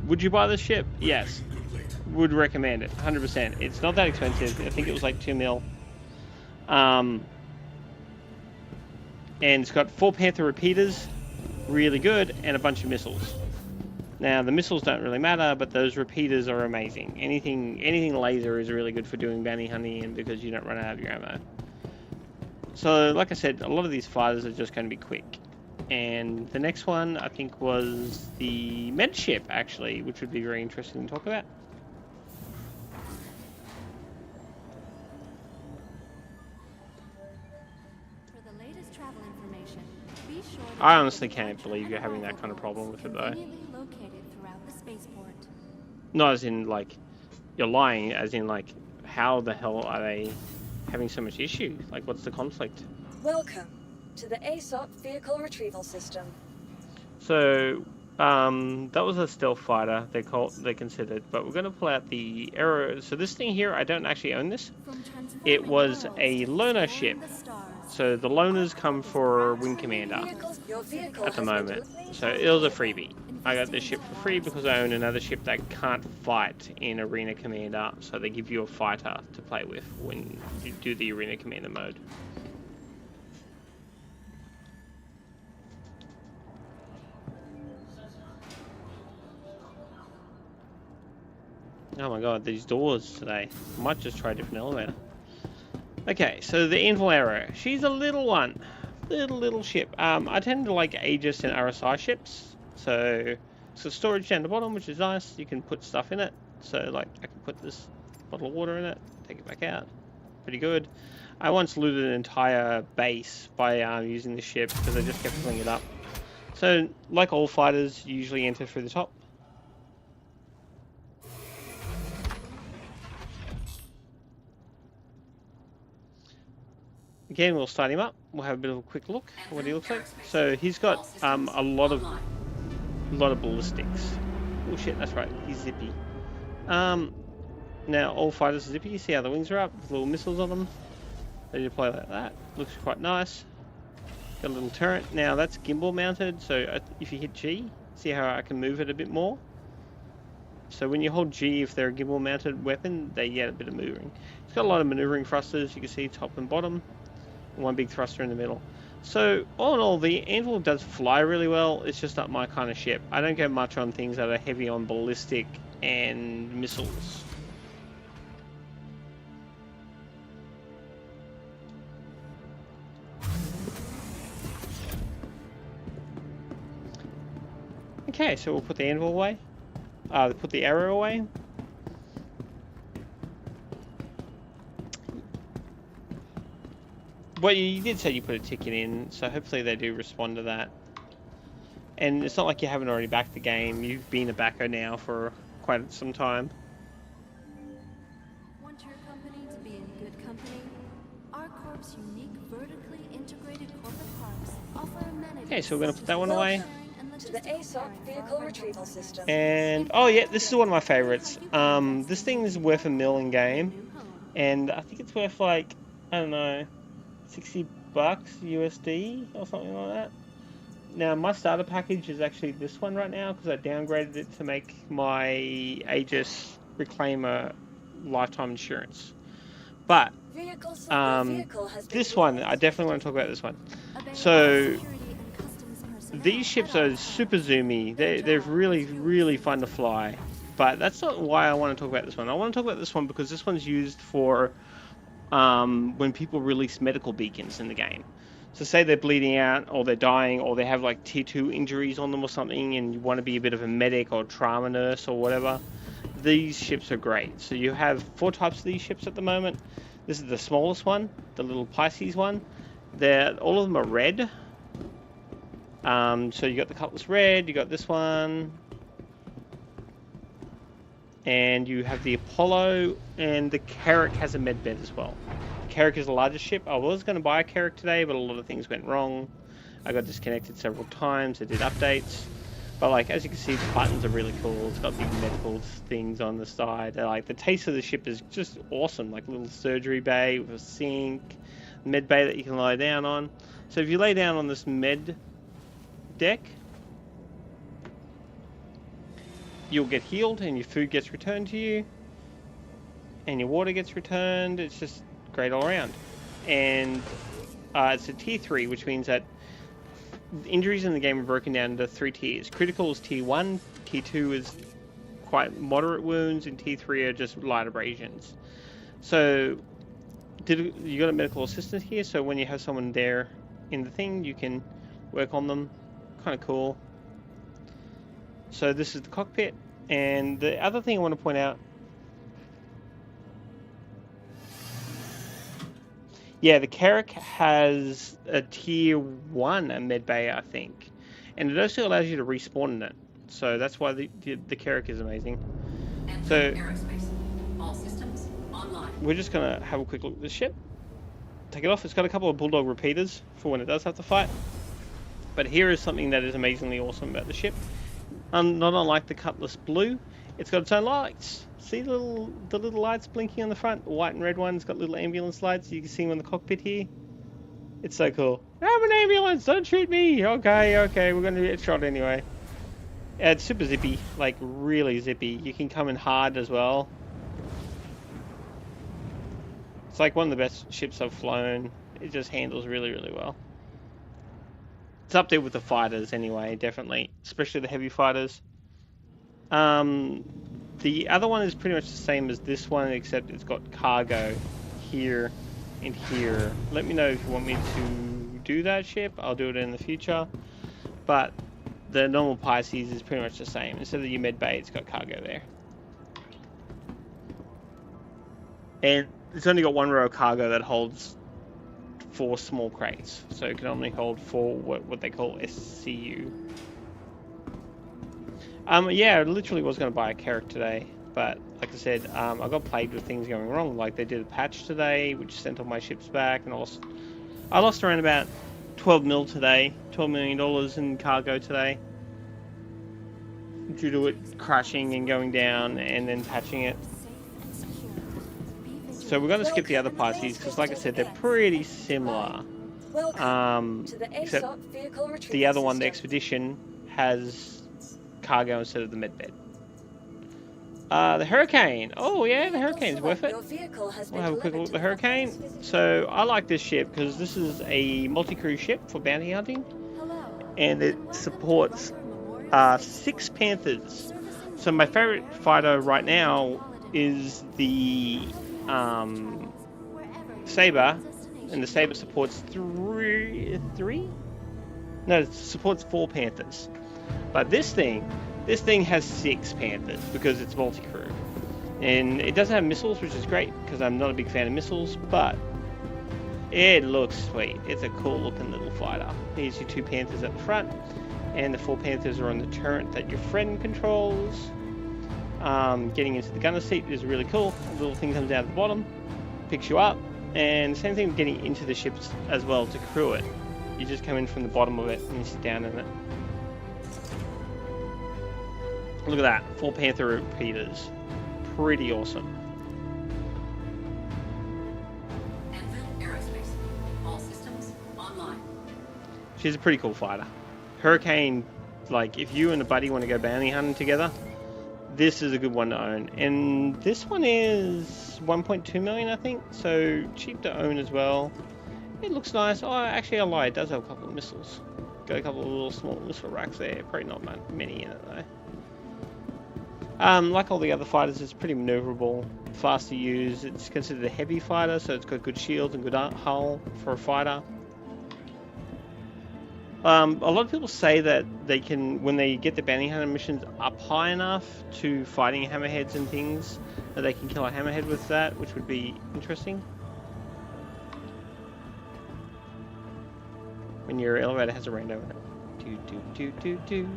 Would you buy this ship? Yes. Complete. Would recommend it, 100%. It's not that expensive. I think it was like 2 mil. And it's got 4 Panther repeaters, really good, and a bunch of missiles. Now the missiles don't really matter, but those repeaters are amazing. Anything laser is really good for doing bounty hunting, and because you don't run out of your ammo. So, like I said, a lot of these fighters are just going to be quick. And the next one, I think, was the med ship, actually, which would be very interesting to talk about. For the latest travel information, be sure to I honestly can't believe you're having that kind of problem with it, though. conveniently located throughout the spaceport. Not as in, like, you're lying, as in, like, how the hell are they having so much issue? Like, what's the conflict? Welcome to the ASOP Vehicle Retrieval System. So, that was a stealth fighter, they considered, but we're going to pull out the Arrow. So this thing here, I don't actually own this. It was a loner ship. So the loners come for Wing Commander at the moment. So it was a freebie. I got this ship for free because I own another ship that can't fight in Arena Commander. So they give you a fighter to play with when you do the Arena Commander mode. Oh my god, these doors today. I might just try a different elevator. Okay, so the Anvil Arrow. She's a little one. Little ship. I tend to like Aegis and RSI ships. So storage down the bottom, which is nice. You can put stuff in it. So like I can put this bottle of water in it, take it back out. Pretty good. I once looted an entire base by using the ship because I just kept filling it up. So like all fighters, you usually enter through the top. Again, we'll start him up. We'll have a bit of a quick look at what he looks like. So he's got a lot of ballistics. Oh shit, that's right. He's zippy. Now all fighters are zippy. You see how the wings are up with little missiles on them. They deploy like that. Looks quite nice. Got a little turret. Now that's gimbal mounted. So if you hit G, see how I can move it a bit more. So when you hold G, if they're a gimbal mounted weapon, they get a bit of moving. It's got a lot of maneuvering thrusters. You can see top and bottom. One big thruster in the middle. So all in all, the Anvil does fly really well. It's just not my kind of ship. I don't go much on things that are heavy on ballistic and missiles. Okay, so we'll put the anvil away. Put the arrow away. Well, you did say you put a ticket in, so hopefully they do respond to that. And it's not like you haven't already backed the game. You've been a backer now for quite some time. Want your company to be in good company? Our Corp's unique vertically integrated corporate parks offer amenities. Okay, so we're going to put that one away. To the ASOP vehicle retrieval system. And, oh yeah, this is one of my favorites. This thing is worth $1 million game. And I think it's worth like, I don't know, $60 USD or something like that. Now, my starter package is actually this one right now because I downgraded it to make my Aegis Reclaimer lifetime insurance. But this one, I definitely want to talk about this one. So these ships are super zoomy. They're really, really fun to fly. But that's not why I want to talk about this one. I want to talk about this one because this one's used for when people release medical beacons in the game. So say they're bleeding out or they're dying or they have like tier 2 injuries on them or something and you want to be a bit of a medic or trauma nurse or whatever. These ships are great. So you have 4 types of these ships at the moment. This is the smallest one, the little Pisces one. All of them are red. So you got the Cutlass red, you got this one. And you have the Apollo, and the Carrack has a med bed as well. Carrack is the largest ship. I was going to buy a Carrack today, but a lot of things went wrong. I got disconnected several times. I did updates. But like, as you can see, the buttons are really cool. It's got big medical things on the side. Like, the taste of the ship is just awesome. Like a little surgery bay with a sink, med bay that you can lie down on. So if you lay down on this med deck, you'll get healed and your food gets returned to you and your water gets returned. It's just great all around. And it's a tier 3, which means that injuries in the game are broken down into 3 tiers. Critical is tier 1, tier 2 is quite moderate wounds, and tier 3 are just light abrasions. So you got a medical assistant here, so when you have someone there in the thing, you can work on them. Kind of cool. So this is the cockpit, and the other thing I want to point out, yeah, the Carrack has a tier 1 a med bay, I think, and it also allows you to respawn in it. So that's why the Carrack is amazing. So Aerospace. All systems online. we're just gonna have a quick look at the ship. Take it off. It's got a couple of Bulldog repeaters for when it does have to fight. But here is something that is amazingly awesome about the ship. Not unlike the Cutlass Blue, it's got its own lights. See the little lights blinking on the front? The white and red one's got little ambulance lights. You can see them in the cockpit here. It's so cool. I'm an ambulance, don't shoot me! Okay, we're gonna get shot anyway. It's super zippy, like really zippy. You can come in hard as well. It's like one of the best ships I've flown. It just handles really, really well. It's up there with the fighters anyway, definitely, especially the heavy fighters. The other one is pretty much the same as this one, except it's got cargo here and here. Let me know if you want me to do that ship. I'll do it in the future. But the normal Pisces is pretty much the same. Instead of your med bay, it's got cargo there. And it's only got 1 row of cargo that holds 4 small crates, so it can only hold 4 what they call SCU. Yeah, I literally was going to buy a Carrack today, but like I said, I got plagued with things going wrong. Like they did a patch today, which sent all my ships back, and I lost around about 12 mil today, $12 million in cargo today, due to it crashing and going down and then patching it. So we're going to skip the other Pisces because, like I said, they're pretty similar. Except the other one, the Expedition, has cargo instead of the medbed. The Hurricane. Oh yeah, the Hurricane's worth it. We'll have a quick look at the Hurricane. So I like this ship because this is a multi-crew ship for bounty hunting, and it supports 6 Panthers. So my favorite fighter right now is the Saber, and the Saber supports 4 Panthers. But this thing has 6 Panthers because it's multi-crew. And it doesn't have missiles, which is great because I'm not a big fan of missiles, but it looks sweet. It's a cool looking little fighter. Here's your 2 Panthers at the front, and the 4 Panthers are on the turret that your friend controls. Getting into the gunner seat is really cool. A little thing comes out at the bottom, picks you up, and same thing with getting into the ships as well to crew it. You just come in from the bottom of it and you sit down in it. Look at that, 4 Panther repeaters. Pretty awesome. Anvil Aerospace. All systems online. She's a pretty cool fighter. Hurricane, like if you and a buddy want to go bounty hunting together, this is a good one to own. And this one is 1.2 million, I think, so cheap to own as well. It looks nice. Oh, actually I lied, it does have a couple of missiles. Got a couple of little small missile racks there, probably not many in it though. Like all the other fighters, it's pretty maneuverable, fast to use. It's considered a heavy fighter, so it's got good shields and good hull for a fighter. A lot of people say that they can, when they get the bounty hunter missions up high enough to fighting hammerheads and things, that they can kill a hammerhead with that, which would be interesting. When your elevator has a rando in it. Do do do do do.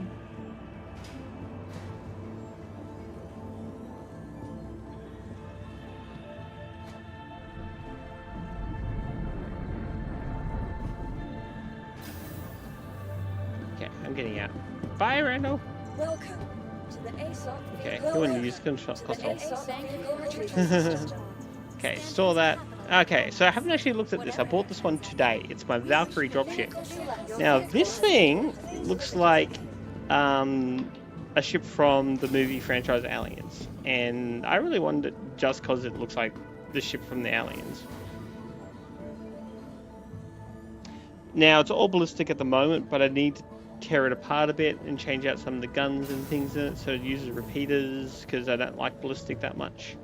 Okay, I'm getting out. Bye, Randall. Welcome to the ASOP Okay, vehicle. who wouldn't use console? To the ASOP vehicle retrieval system. Okay, store that. Okay, so I haven't actually looked at this. I bought this one today. It's my Valkyrie dropship. Now, this thing looks like a ship from the movie franchise Aliens. And I really wanted it just because it looks like the ship from the Aliens. Now, it's all ballistic at the moment, but I need to tear it apart a bit and change out some of the guns and things in it so it uses repeaters because I don't like ballistic that much.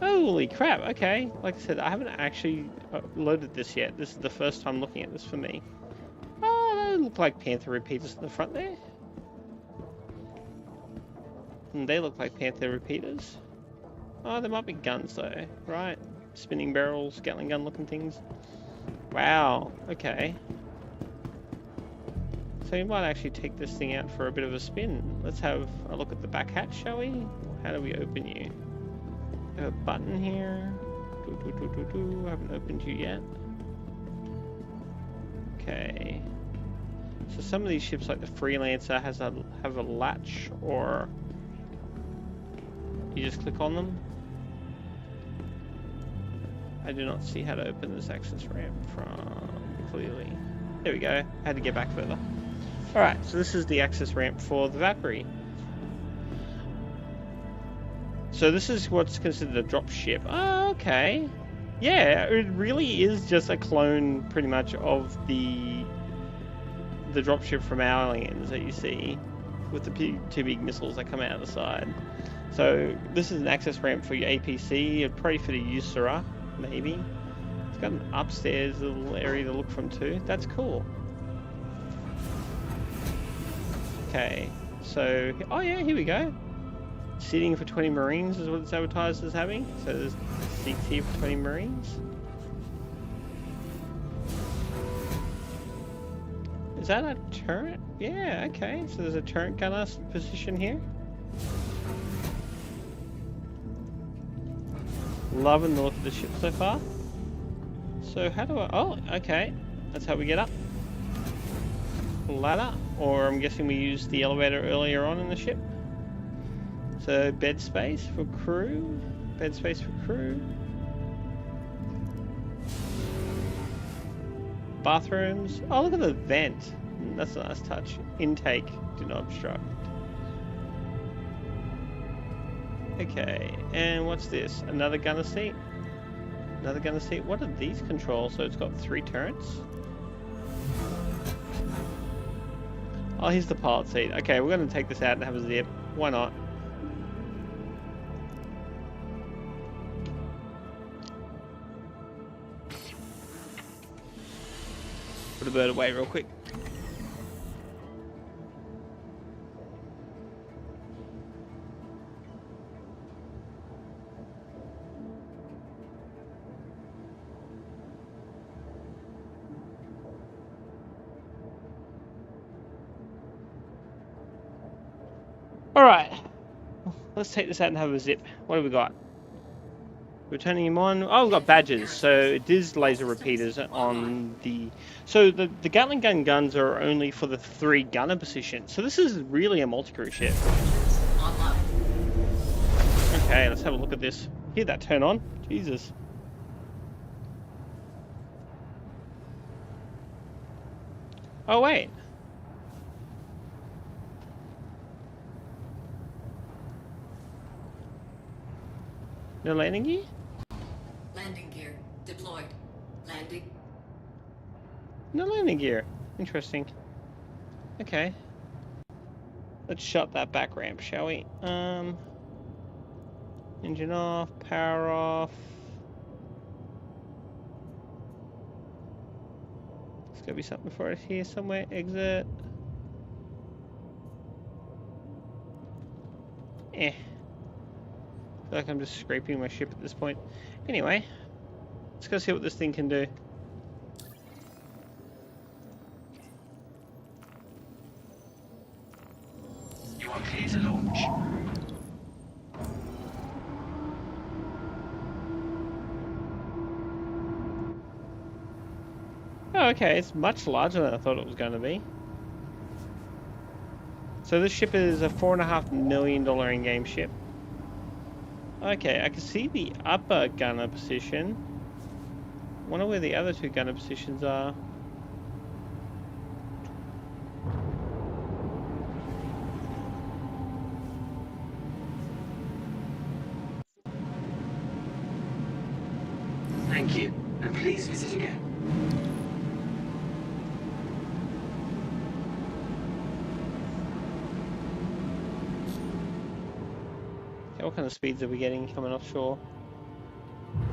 Holy crap, okay. Like I said, I haven't actually loaded this yet. This is the first time looking at this for me. Oh, they look like Panther repeaters in the front there. And they look like Panther repeaters. Oh, there might be guns though, right? Spinning barrels, Gatling gun looking things. Wow, okay. So you might actually take this thing out for a bit of a spin. Let's have a look at the back hatch, shall we? How do we open you? I have a button here. I haven't opened you yet. Okay. So some of these ships, like the Freelancer, have a latch, or you just click on them. I do not see how to open this access ramp from clearly. There we go. I had to get back further. Alright, so this is the access ramp for the Valkyrie. So this is what's considered a drop ship. Oh, okay. Yeah, it really is just a clone, pretty much, of the dropship from Aliens that you see, with the 2 big missiles that come out of the side. So this is an access ramp for your APC. It'd probably fit a Usura, maybe. It's got an upstairs little area to look from too. That's cool. Okay, so oh yeah, here we go. Seating for 20 Marines is what it's advertised as having. So there's seats here for 20 Marines. Is that a turret? Yeah, okay. So there's a turret gunner position here. Loving the look of the ship so far. So how do I... Oh, okay. That's how we get up. Ladder. Or I'm guessing we used the elevator earlier on in the ship. So bed space for crew. Bed space for crew. Bathrooms. Oh, look at the vent. That's a nice touch. Intake. Do not obstruct. Okay, and what's this? Another gunner seat? Another gunner seat? What are these controls? So it's got 3 turrets? Oh, here's the pilot seat. Okay, we're going to take this out and have a zip. Why not? Put a bird away real quick. Alright. Let's take this out and have a zip. What have we got? Returning him on. Oh, we've got badges. So it is laser repeaters on the... So the Gatling gun guns are only for the 3 gunner positions. So this is really a multi-crew ship. Online. Okay, let's have a look at this. Hear that turn on? Jesus. Oh, wait. No landing gear? Landing gear deployed. Landing. No landing gear. Interesting. Okay. Let's shut that back ramp, shall we? Engine off, power off. There's gotta be something for us here somewhere. Exit. I feel like I'm just scraping my ship at this point. Anyway, let's go see what this thing can do. You are clear to launch. Oh, okay, it's much larger than I thought it was going to be. So this ship is a $4.5 million in-game ship. Okay, I can see the upper gunner position. Wonder where the other 2 gunner positions are. Thank you, and please visit again. Okay, what kind of speeds are we getting coming offshore?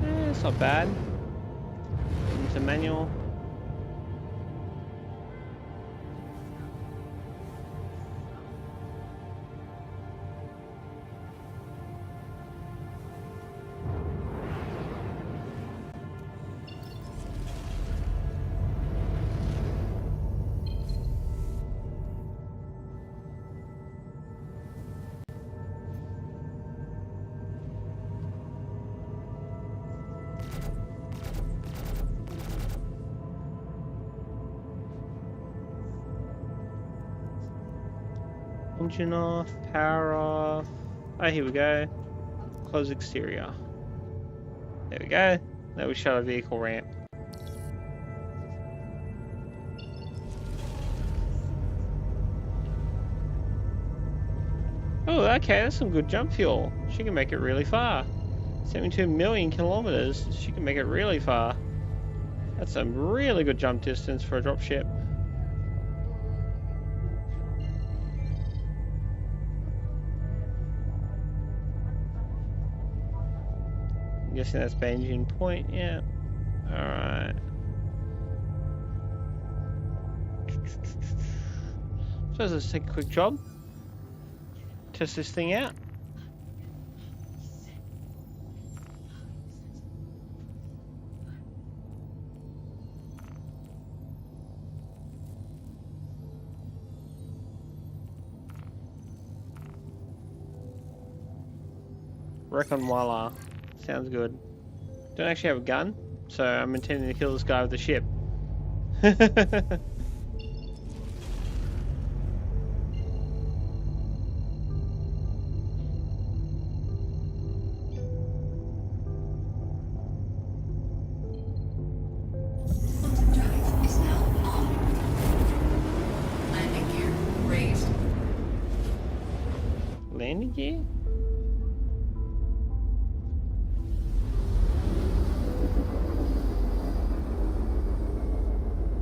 It's not bad. Into manual. Engine off, power off. Oh, here we go. Close exterior. There we go. Now we shut our vehicle ramp. Oh, okay, that's some good jump fuel. She can make it really far. 72 million kilometers. She can make it really far. That's some really good jump distance for a dropship. I'm guessing that's Banjin Point, yeah. Alright. So let's take a quick job. Test this thing out. Recon Wala. Sounds good. Don't actually have a gun, so I'm intending to kill this guy with the ship. Quantum drive is now on. Landing gear raised. Landing gear?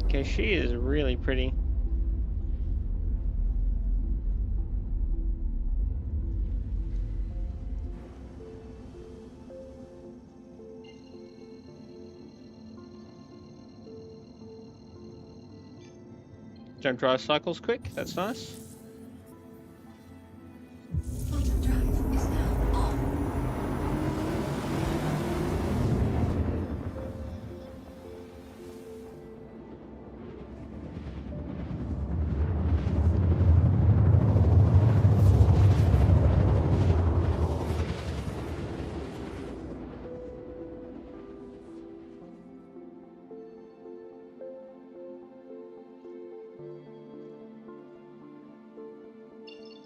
Okay, she is really pretty. Jump drive cycles quick, that's nice. Quantum drive is now on.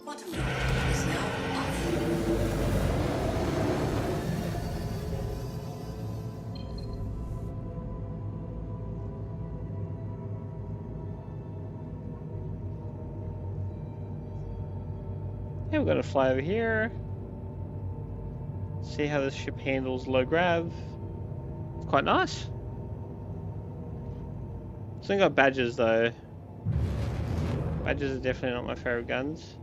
Quantum drive is now off. Yeah, we're gonna fly over here. See how this ship handles low grav. It's quite nice. Still got badges though. Badges are definitely not my favorite guns.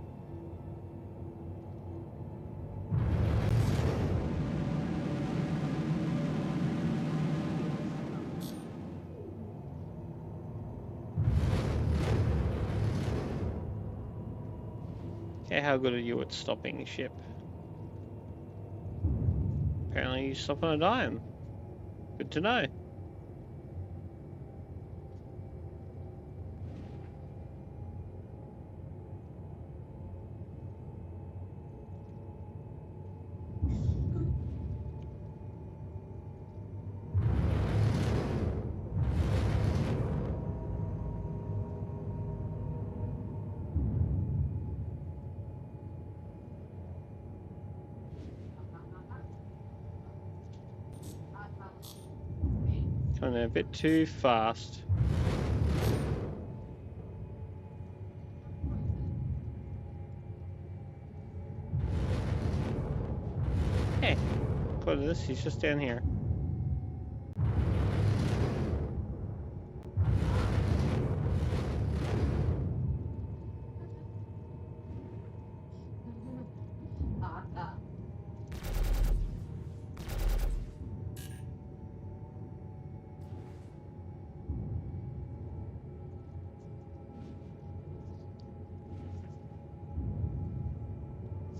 Okay, how good are you at stopping ship? Apparently you stop on a dime. Good to know. Coming a bit too fast. Hey, what is this? He's just down here.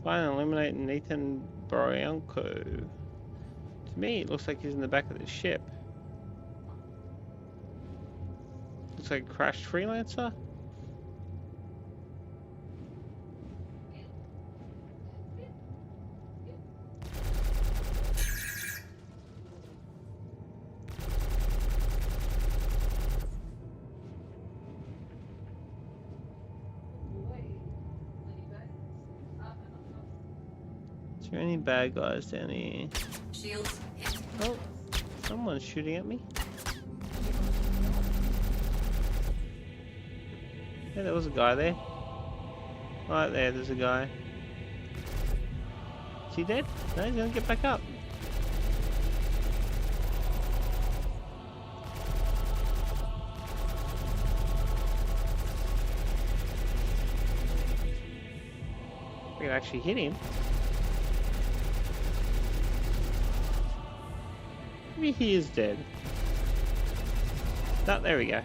Find and eliminate Nathan Baryanko. To me, it looks like he's in the back of the ship. Looks like a crashed freelancer. Is there any bad guys down here? Shields hit. Oh, someone's shooting at me. Yeah, there was a guy there. Right there, there's a guy. Is he dead? No, he's gonna get back up. We can actually hit him. Maybe he is dead. No, there we go.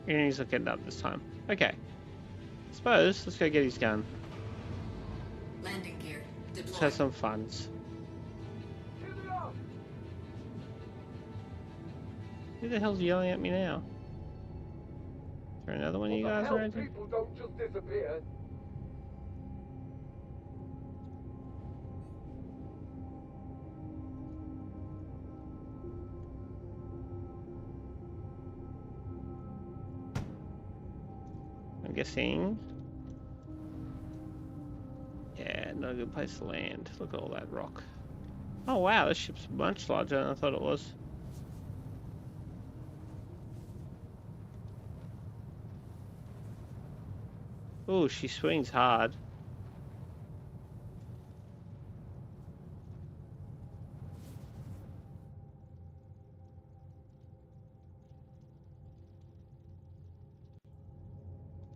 And he's not getting up this time. Okay. Suppose, let's go get his gun. Landing gear Let's have deployed. some funs. Who the hell's yelling at me now? Is there another one of you guys around here? People don't just disappear. I'm guessing. Yeah, not a good place to land. Look at all that rock. Oh wow, this ship's much larger than I thought it was. Oh, she swings hard.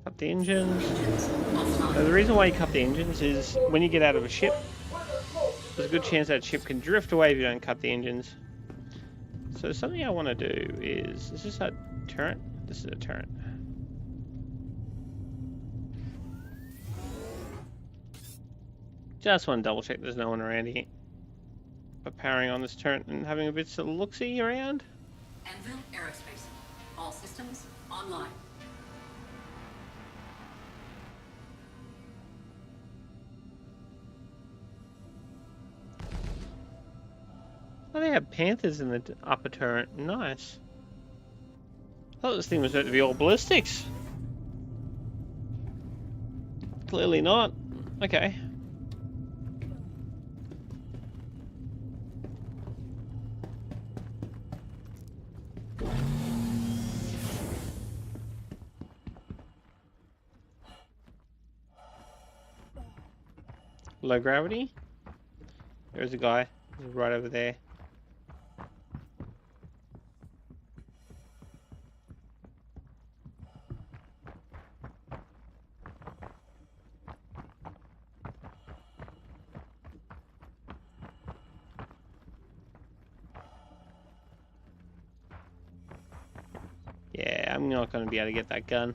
Cut the engines. Now, the reason why you cut the engines is when you get out of a ship, there's a good chance that ship can drift away if you don't cut the engines. So something I want to do is this a turret? This is a turret. Just want to double check there's no one around here. But powering on this turret and having a bit of look-see around. Anvil Aerospace. All systems online. Oh, they have panthers in the upper turret. Nice. I thought this thing was meant to be all ballistics. Clearly not. Okay. Low gravity? There's a guy. He's right over there. Yeah, I'm not going to be able to get that gun.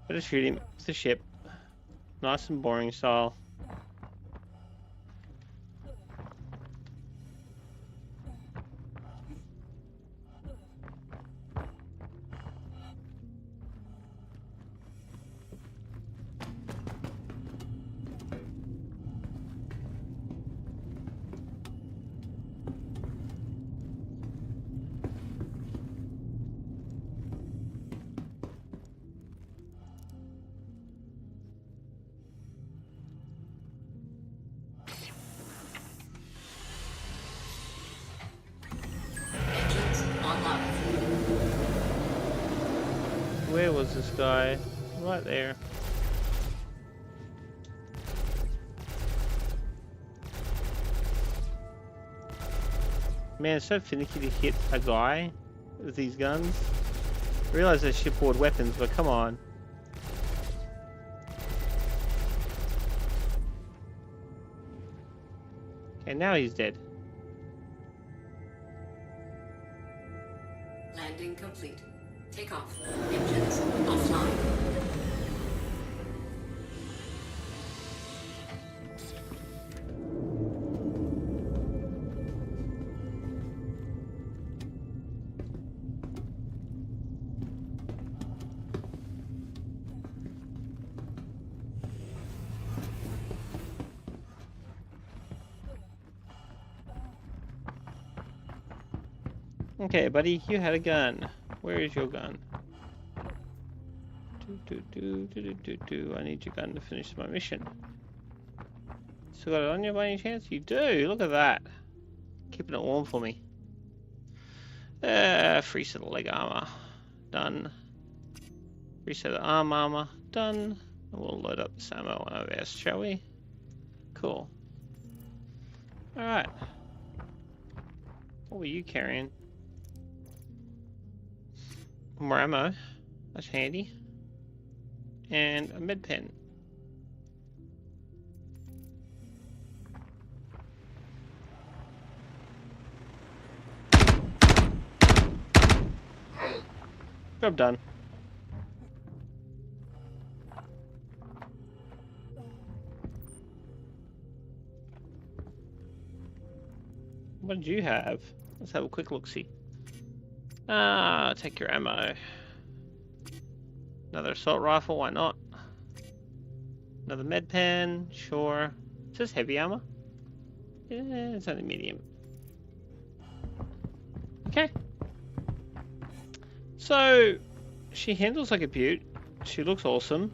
Better shoot him with the ship. Nice and boring style. Engines online. Where was this guy? Right there. Man, it's so finicky to hit a guy with these guns. I realize they're shipboard weapons, but come on. Okay, now he's dead. Landing complete. Take off. Engines offline. Okay, buddy, you had a gun. Where is your gun? I need your gun to finish my mission. Still got it on you by any chance? You do! Look at that! Keeping it warm for me. Free set of leg armor. Done. Free set of arm armor. Done. And we'll load up this ammo on our vest, shall we? Cool. Alright. What were you carrying? More ammo. That's handy. And a med pen. Job done. What did you have? Let's have a quick look-see. Take your ammo. Another assault rifle, why not? Another med pen, sure. Is this heavy armor? Yeah, it's only medium. Okay. So, she handles like a beaut. She looks awesome.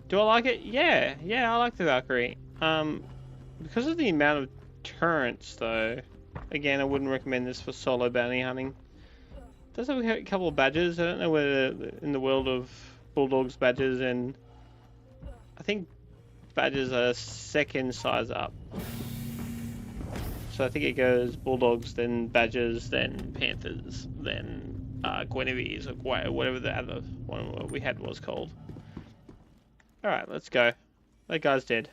Do I like it? Yeah, I like the Valkyrie. Because of the amount of turrets, though, again, I wouldn't recommend this for solo bounty hunting. It does have a couple of badges. I don't know whether in the world of Bulldogs badges, and I think badges are second size up. So I think it goes Bulldogs, then Badgers, then Panthers, then Guinevere's, or whatever the other one we had was called. Alright, let's go. That guy's dead.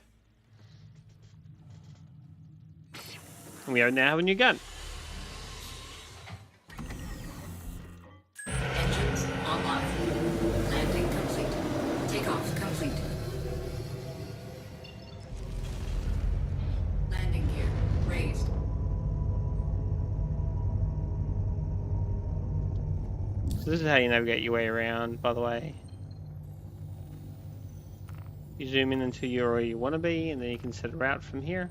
And we now have a new gun. Engines online. Landing complete. Takeoff complete. Landing gear raised. So this is how you navigate your way around, by the way. You zoom in until you're where you want to be, and then you can set a route from here.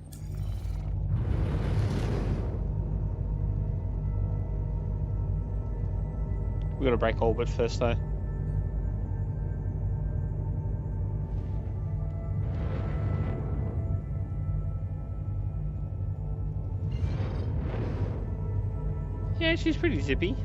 We've got to break orbit first though. Yeah, she's pretty zippy.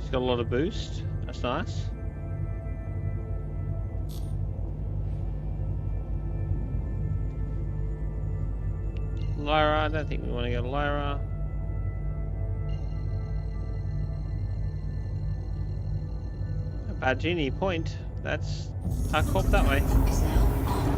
She's got a lot of boost. That's nice. Lyra, I don't think we want to go to Lyra. Bajini Point. That's our corp that way. Is now on.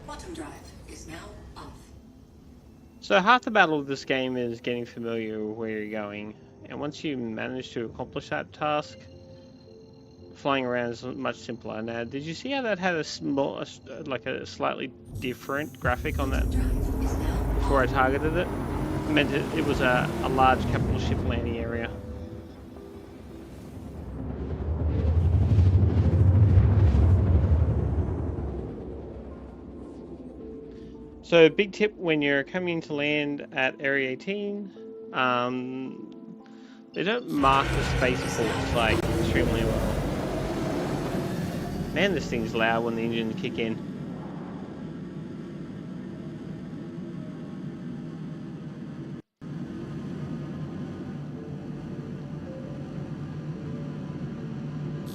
Quantum drive is now off. So half the battle of this game is getting familiar with where you're going, and once you manage to accomplish that task, flying around is much simpler. Now, did you see how that had a small, like a slightly different graphic on that Drive is now before I targeted it? It meant it was a large capital ship landing area. So big tip when you're coming to land at Area 18, they don't mark the spaceports like extremely well. Man, this thing's loud when the engines kick in.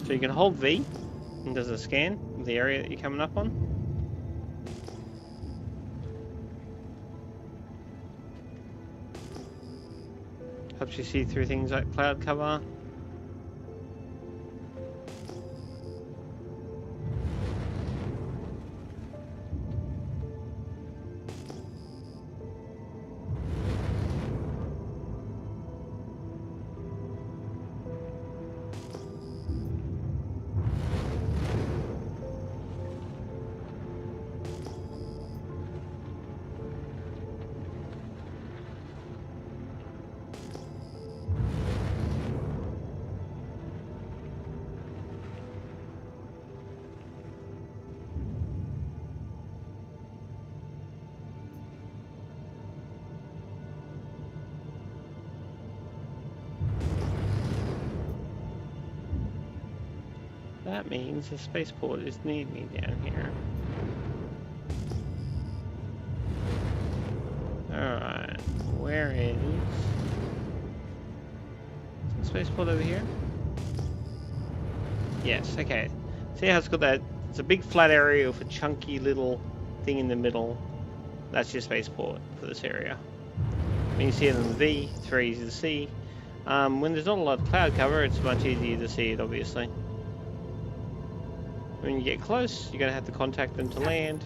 So you can hold V and does a scan of the area that you're coming up on. Helps you see through things like cloud cover. That means the spaceport is near me down here. Alright, where is the spaceport over here? Yes, okay. See how it's got that, it's a big flat area with a chunky little thing in the middle. That's your spaceport for this area. When you see it on the V, it's very easy to see. When there's not a lot of cloud cover, it's much easier to see it, obviously. When you get close, you're going to have to contact them to land.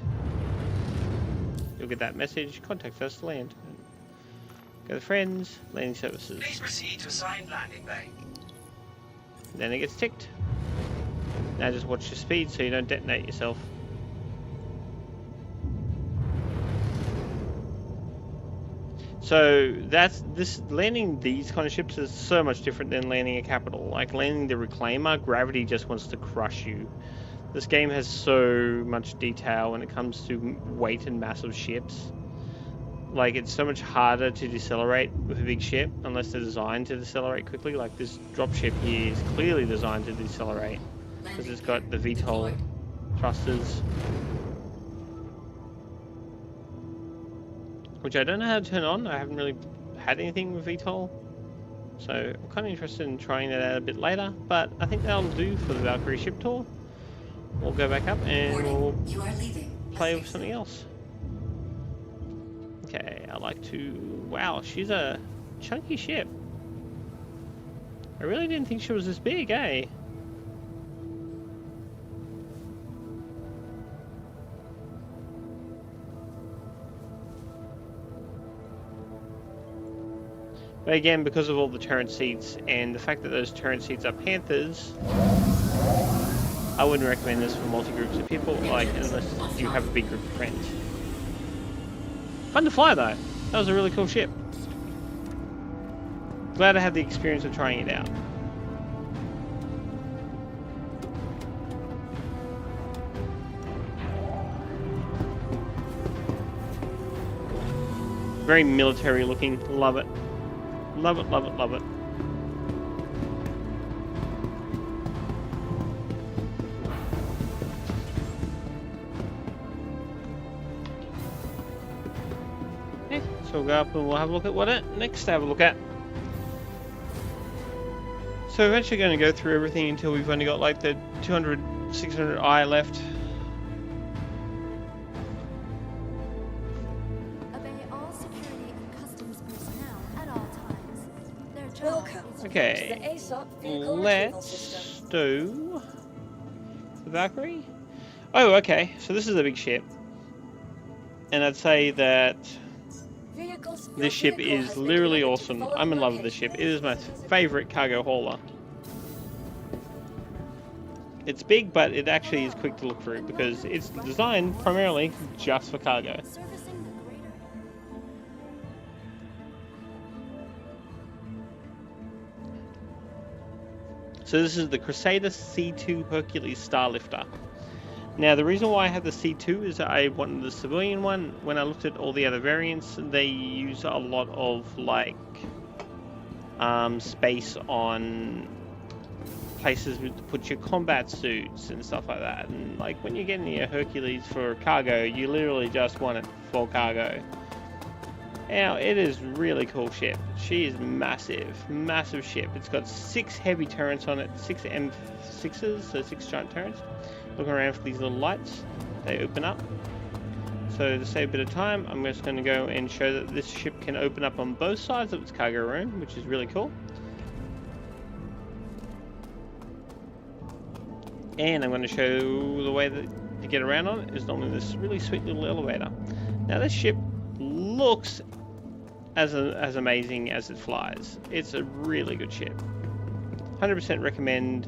You'll get that message, contact us to land. Go to friends, landing services. Please proceed to assigned landing bay. Then it gets ticked. Now just watch your speed so you don't detonate yourself. So landing these kind of ships is so much different than landing a capital. Like landing the Reclaimer, gravity just wants to crush you. This game has so much detail when it comes to weight and mass of ships. Like, it's so much harder to decelerate with a big ship unless they're designed to decelerate quickly. Like, this dropship here is clearly designed to decelerate because it's got the VTOL thrusters, which I don't know how to turn on. I haven't really had anything with VTOL, so I'm kind of interested in trying that out a bit later. But I think that'll do for the Valkyrie ship tour. We'll go back up and we'll You are leaving. play with something else. Okay, I like to... Wow, she's a chunky ship. I really didn't think she was this big, eh? But again, because of all the turret seats and the fact that those turret seats are Panthers, I wouldn't recommend this for multi-groups of people, like, unless you have a big group of friends. Fun to fly though. That was a really cool ship. Glad I had the experience of trying it out. Very military looking. Love it. Love it, love it, love it. Okay, so we'll go up and we'll have a look at what it next to have a look at. So we're eventually going to go through everything until we've only got like the 200, 600i left. Obey all security and customs personnel at all times. Their job Welcome. is to Okay. To the ASOP vehicle retrieval Let's system. do the Valkyrie. Oh, okay. So this is a big ship, and I'd say that Vehicles, your this ship vehicle is has been literally connected to awesome. the I'm in love with this location. ship. It is my favorite cargo hauler. It's big, but it actually is quick to look through because it's designed primarily just for cargo. servicing the greater. So this is the Crusader C2 Hercules Starlifter. Now the reason why I have the C2 is that I wanted the civilian one. When I looked at all the other variants, they use a lot of like space on places to put your combat suits and stuff like that. And like when you're getting your Hercules for cargo, you literally just want it for cargo. Now it is really cool ship. She is massive, massive ship. It's got 6 heavy turrets on it, 6 M6s, so 6 giant turrets. Looking around for these little lights, they open up. So to save a bit of time, I'm just going to go and show that this ship can open up on both sides of its cargo room, which is really cool. And I'm going to show the way that you get around on it is normally this really sweet little elevator. Now this ship looks as amazing as it flies. It's a really good ship. 100% recommend.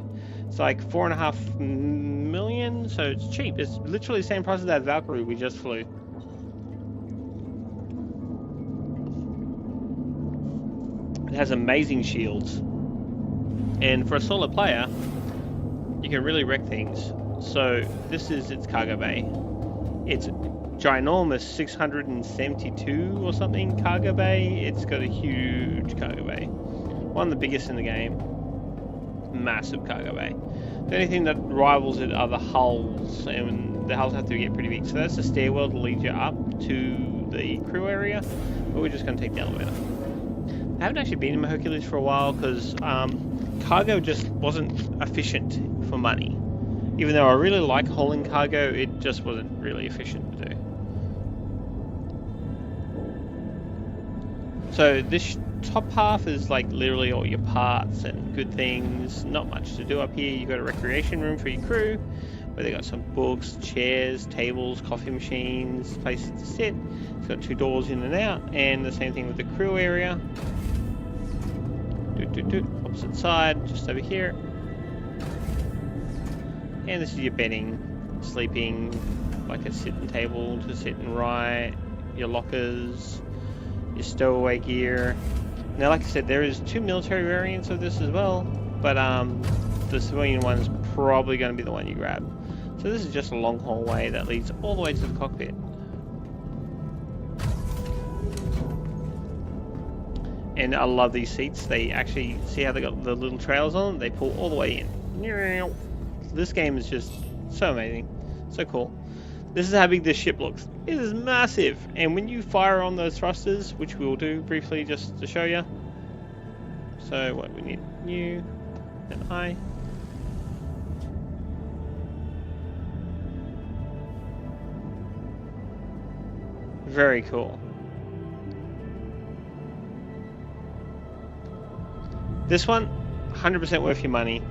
It's like 4.5 million, so it's cheap. It's literally the same price as that Valkyrie we just flew. It has amazing shields, and for a solo player, you can really wreck things. So this is its cargo bay. It's ginormous, 672 or something cargo bay. It's got a huge cargo bay, one of the biggest in the game. Massive cargo bay. The only thing that rivals it are the hulls, and the hulls have to get pretty big. So that's the stairwell to lead you up to the crew area, but we're just going to take the elevator. I haven't actually been in my Hercules for a while because cargo just wasn't efficient for money. Even though I really like hauling cargo, it just wasn't really efficient to do. So this top half is like literally all your parts and good things. Not much to do up here. You've got a recreation room for your crew where they got some books, chairs, tables, coffee machines, places to sit. It's got 2 doors in and out, and the same thing with the crew area. Opposite side, just over here. And this is your bedding, sleeping, like a sitting table to sit and write, your lockers, your stowaway gear. Now, like I said, there is 2 military variants of this as well, but the civilian one is probably going to be the one you grab. So this is just a long hallway that leads all the way to the cockpit. And I love these seats. They actually, see how they got the little trails on them? They pull all the way in. This game is just so amazing. So cool. This is how big this ship looks. It is massive. And when you fire on those thrusters, which we will do briefly just to show you. So what we need, you and I. Very cool. This one, 100% worth your money.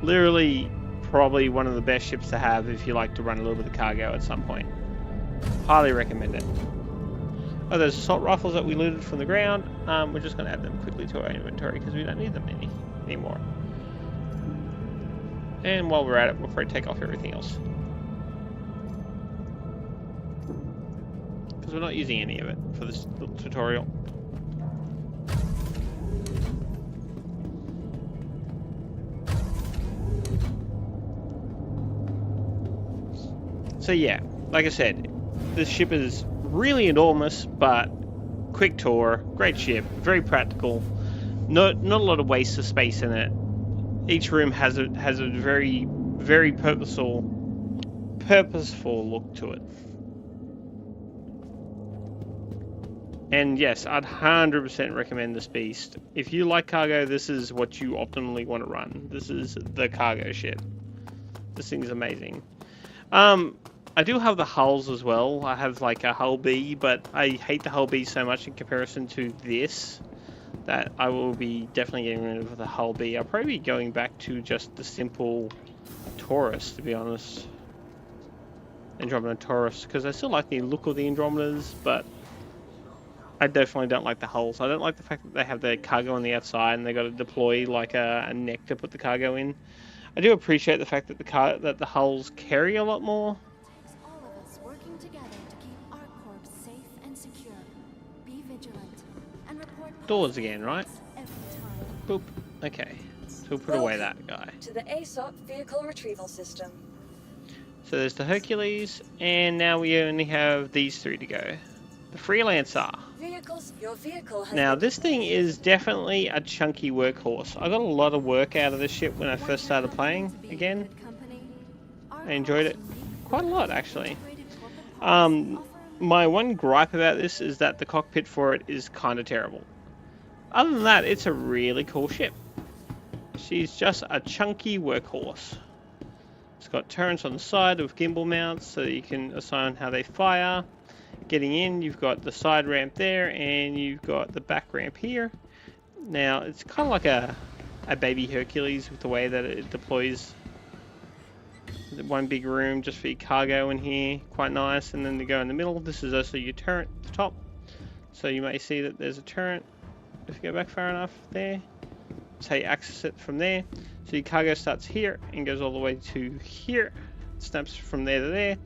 Literally, probably one of the best ships to have if you like to run a little bit of cargo at some point. Highly recommend it. Oh, those assault rifles that we looted from the ground, We're just going to add them quickly to our inventory because we don't need them anymore. And while we're at it, we'll probably take off everything else. Because we're not using any of it for this little tutorial. So yeah, like I said, this ship is really enormous, but quick tour, great ship, very practical. Not a lot of waste of space in it. Each room has a very purposeful look to it. And yes, I'd 100% recommend this beast. If you like cargo, this is what you optimally want to run. This is the cargo ship. This thing's amazing. I do have the hulls as well. I have like a hull B, but I hate the hull B so much in comparison to this that I will be definitely getting rid of the hull B. I'll probably be going back to just the simple Taurus, to be honest. Andromeda Taurus, because I still like the look of the Andromedas, but I definitely don't like the hulls. I don't like the fact that they have their cargo on the outside and they got to deploy like a neck to put the cargo in. I do appreciate the fact that the hulls carry a lot more. Takes all of us working together to keep ArcCorp safe and secure. Be vigilant and report Doors again, right? every time. Boop. Okay. So we'll put away that guy. To the ASOP vehicle retrieval system. So there's the Hercules, and now we only have these three to go. The Freelancer. Your vehicle has Now been this thing is definitely a chunky workhorse. I got a lot of work out of this ship when I first started playing again. I enjoyed it quite a lot actually. My one gripe about this is that the cockpit for it is kind of terrible. Other than that, it's a really cool ship. She's just a chunky workhorse. It's got turrets on the side with gimbal mounts so you can assign how they fire. Getting in, you've got the side ramp there and you've got the back ramp here. Now it's kind of like a baby Hercules with the way that it deploys. One big room just for your cargo in here, quite nice, and then to go in the middle. This is also your turret at the top, so you may see that there's a turret if you go back far enough there. That's how you access it from there. So your cargo starts here and goes all the way to here, snaps from there to there.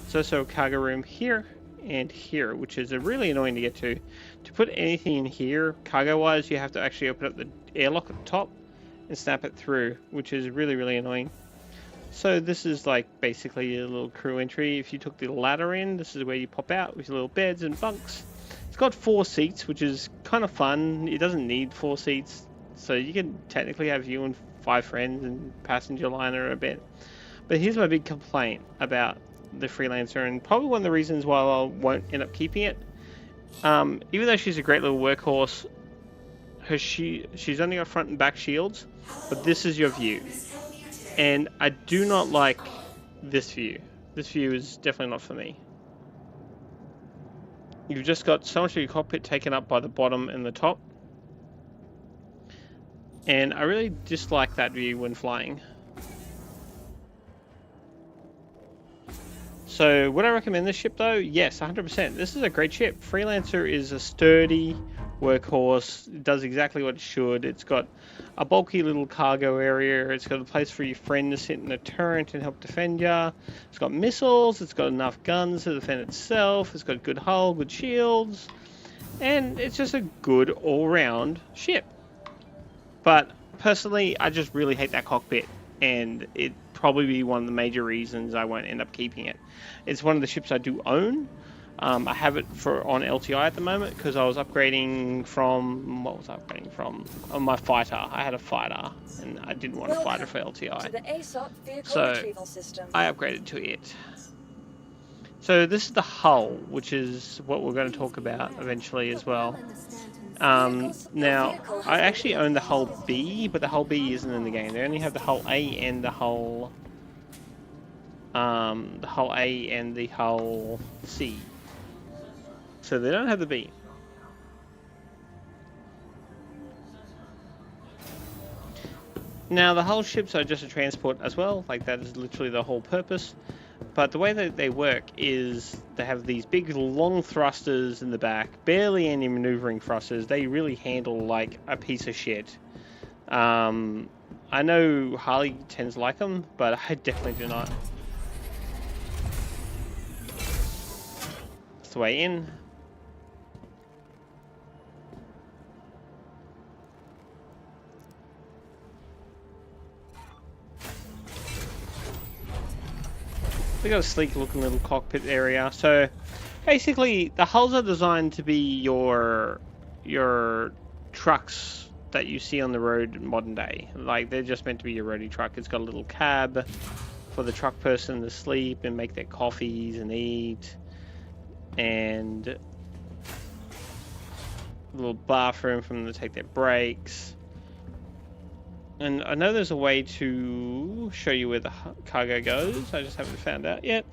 There's also a cargo room here and here, which is really annoying to get to. To put anything in here cargo wise, you have to actually open up the airlock at the top and snap it through, which is really annoying. So this is like basically a little crew entry. If you took the ladder in, this is where you pop out with your little beds and bunks. It's got 4 seats, which is kind of fun. It doesn't need 4 seats, so you can technically have you and 5 friends and passenger liner a bit. But here's my big complaint about the Freelancer, and probably one of the reasons why I won't end up keeping it. Even though she's a great little workhorse, she's only got front and back shields, but this is your view. And I do not like this view. This view is definitely not for me. You've just got so much of your cockpit taken up by the bottom and the top. And I really dislike that view when flying. So would I recommend this ship though? Yes, 100%. This is a great ship. Freelancer is a sturdy workhorse. It does exactly what it should. It's got a bulky little cargo area. It's got a place for your friend to sit in a turret and help defend ya. It's got missiles. It's got enough guns to defend itself. It's got good hull, good shields. And it's just a good all-round ship. But personally, I just really hate that cockpit. And it'd probably be one of the major reasons I won't end up keeping it. It's one of the ships I do own. I have it on LTI at the moment because I was upgrading from, what was I upgrading from? On my fighter. I had a fighter and I didn't want a fighter for LTI. To the ASOP vehicle So retrieval system. I upgraded to it. So this is the hull, which is what we're going to talk about eventually as well. Now, I actually own the hull B, but the hull B isn't in the game. They only have the hull A and the hull A and the hull C. So they don't have the B. Now the hull ships are just a transport as well, like that is literally the whole purpose. but the way that they work is they have these big long thrusters in the back, barely any maneuvering thrusters. They really handle like a piece of shit. I know Harley tends to like them, but I definitely do not. That's the way in. We got a sleek looking little cockpit area. So basically the hulls are designed to be your trucks that you see on the road in modern day. Like they're just meant to be your roadie truck. It's got a little cab for the truck person to sleep and make their coffees and eat, and a little bathroom for them to take their breaks. And I know there's a way to show you where the cargo goes. I just haven't found out yet.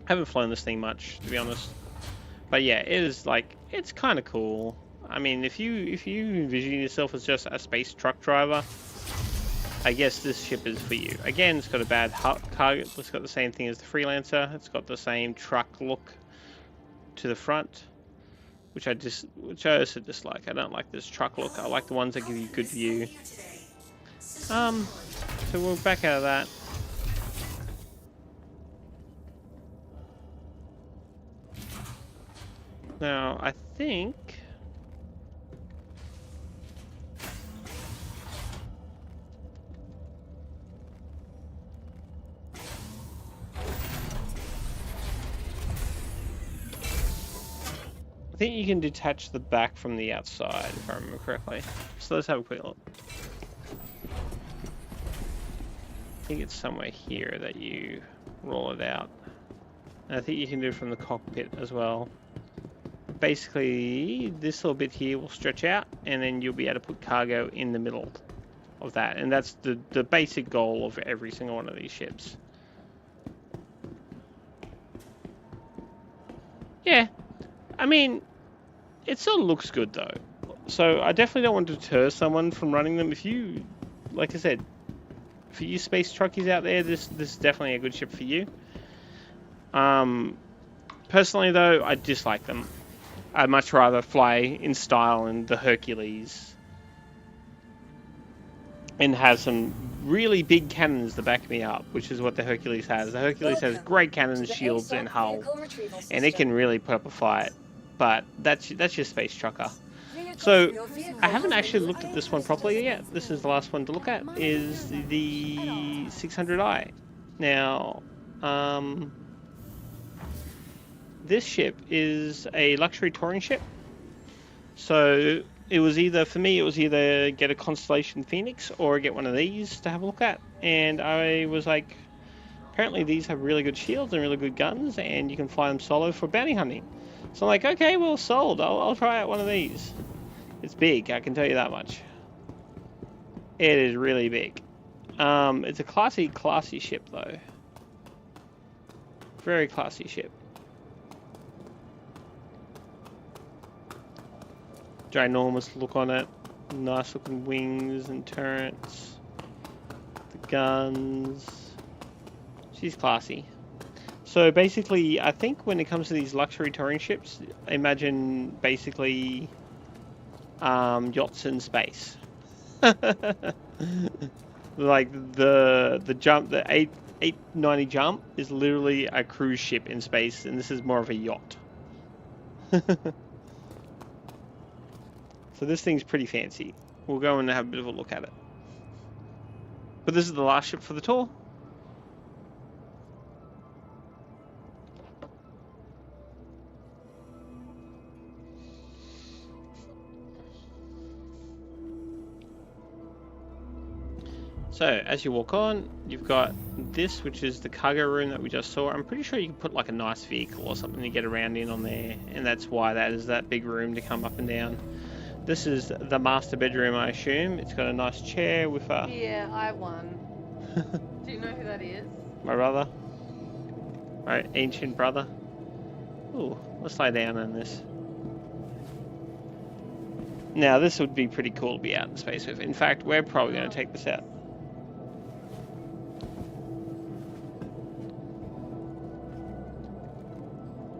Haven't flown this thing much, to be honest. But yeah, it is like, it's kind of cool. I mean, if you envision yourself as just a space truck driver, I guess this ship is for you. Again, it's got a bad cargo. It's got the same thing as the Freelancer. It's got the same truck look to the front, which I also dislike. I don't like this truck look. I like the ones that give you good view. So we'll back out of that. Now, I think you can detach the back from the outside, if I remember correctly. So let's have a quick look. I think it's somewhere here that you roll it out. And I think you can do it from the cockpit as well. Basically, this little bit here will stretch out, and then you'll be able to put cargo in the middle of that. And that's the basic goal of every single one of these ships. Yeah, I mean, it sort of looks good though. So I definitely don't want to deter someone from running them. If you, like I said, for you space truckies out there, this is definitely a good ship for you. Personally though, I dislike them. I'd much rather fly in style in the Hercules and have some really big cannons to back me up, which is what the Hercules has. The Hercules has great cannons, shields, and hull, and it can really put up a fight. But that's your space trucker. So I haven't actually looked at this one properly yet. This is the last one to look at, is the 600i. Now, this ship is a luxury touring ship. So it was either, for me, it was either get a Constellation Phoenix or get one of these to have a look at. And I was like, apparently these have really good shields and really good guns, and you can fly them solo for bounty hunting. So I'm like, okay, well, sold. I'll try out one of these. It's big, I can tell you that much. It is really big. It's a classy ship, though. Very classy ship. Ginormous look on it. Nice looking wings and turrets. The guns. She's classy. So basically, I think when it comes to these luxury touring ships, imagine basically yachts in space. Like the jump, the 890 jump is literally a cruise ship in space, and this is more of a yacht. So this thing's pretty fancy. We'll go and have a bit of a look at it. But this is the last ship for the tour. So, as you walk on, you've got this, which is the cargo room that we just saw. I'm pretty sure you can put like a nice vehicle or something to get around in on there, and that's why that is that big room to come up and down. This is the master bedroom, I assume. It's got a nice chair with a... Yeah, I won. Do you know who that is? My brother. My ancient brother. Ooh, let's lie down on this. Now, this would be pretty cool to be out in space with. In fact, we're probably going to take this out.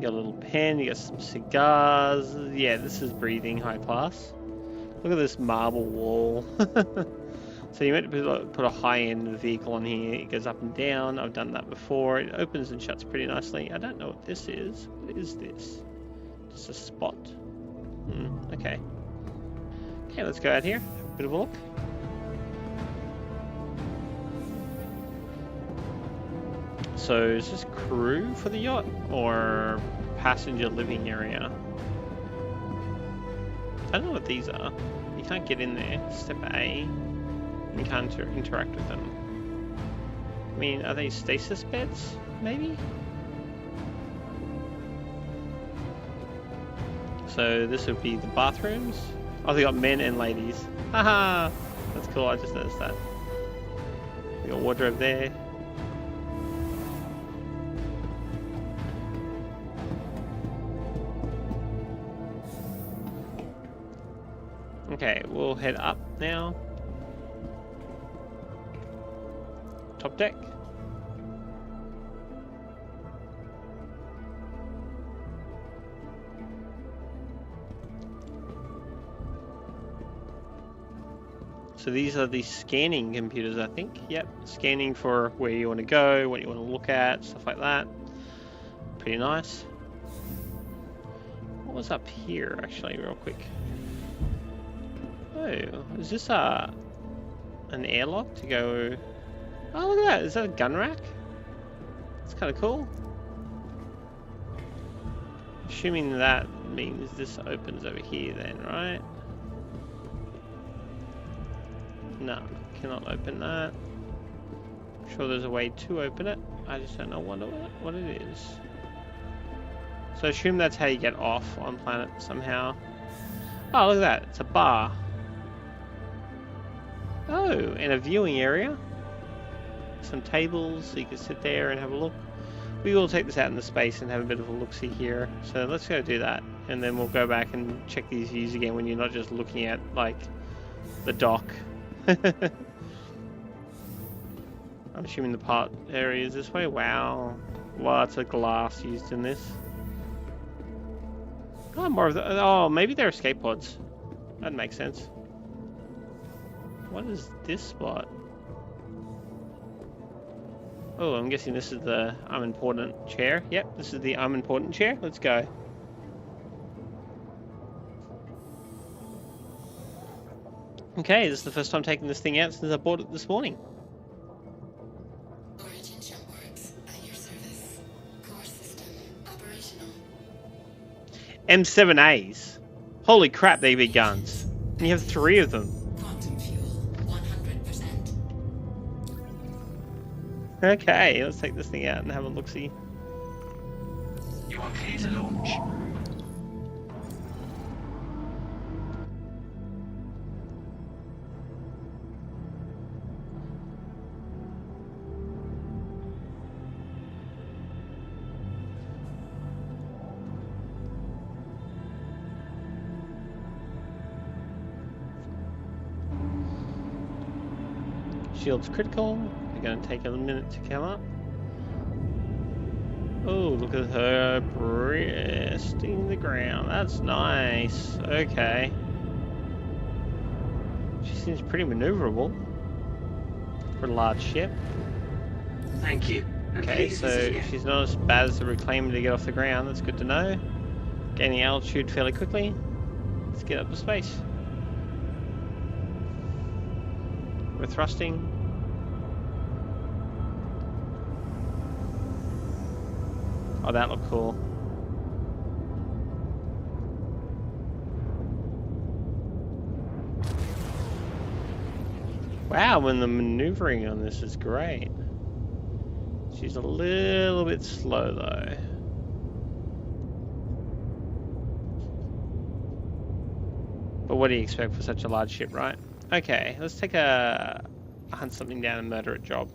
You got a little pen, you got some cigars. Yeah, this is breathing high class. Look at this marble wall. So you meant to put a high-end vehicle on here. It goes up and down. I've done that before. It opens and shuts pretty nicely. I don't know what this is. What is this? Just a spot. Okay. Okay, let's go out here. Have a bit of a look. So is this crew for the yacht or passenger living area? I don't know what these are. You can't get in there. Step A. You can't interact with them. I mean, are they stasis beds? Maybe? So this would be the bathrooms. Oh, they got men and ladies. Haha! That's cool, I just noticed that. We got wardrobe there. Okay, we'll head up now. Top deck. So these are the scanning computers, I think. Yep, scanning for where you want to go, what you want to look at, stuff like that. Pretty nice. What was up here, actually, real quick? Oh, is this an airlock to go? Oh, look at that! Is that a gun rack? That's kind of cool. Assuming that means this opens over here, then, right? No, cannot open that. I'm sure there's a way to open it. I just don't know what it is. So I assume that's how you get off on planet somehow. Oh, look at that! It's a bar. Oh, and a viewing area. Some tables so you can sit there and have a look. We will take this out into space and have a bit of a look-see here. So let's go do that, and then we'll go back and check these views again when you're not just looking at like the dock. I'm assuming the part area is this way. Wow, lots of glass used in this. Oh, more of the. Oh, maybe they're escape pods. That makes sense. What is this spot? Oh, I'm guessing this is the I'm important chair. Yep, this is the I'm important chair. Let's go. Okay, this is the first time taking this thing out since I bought it this morning. Origin jump works at your service. Core system operational. M7As. Holy crap, they big guns. And you have 3 of them. Quantum fuel 100%. Okay, let's take this thing out and have a look-see. You are clear to launch. Shield's critical. They're going to take a minute to come up. Oh, look at her breasting the ground. That's nice. Okay. She seems pretty maneuverable for a large ship. Thank you. Okay, so she's not as bad as the Reclaimer to get off the ground. That's good to know. Gaining altitude fairly quickly. Let's get up to space. We're thrusting. Oh, that looked cool. Wow, when the maneuvering on this is great. She's a little bit slow though. But what do you expect for such a large ship, right? Okay, let's take a hunt something down and murder it job.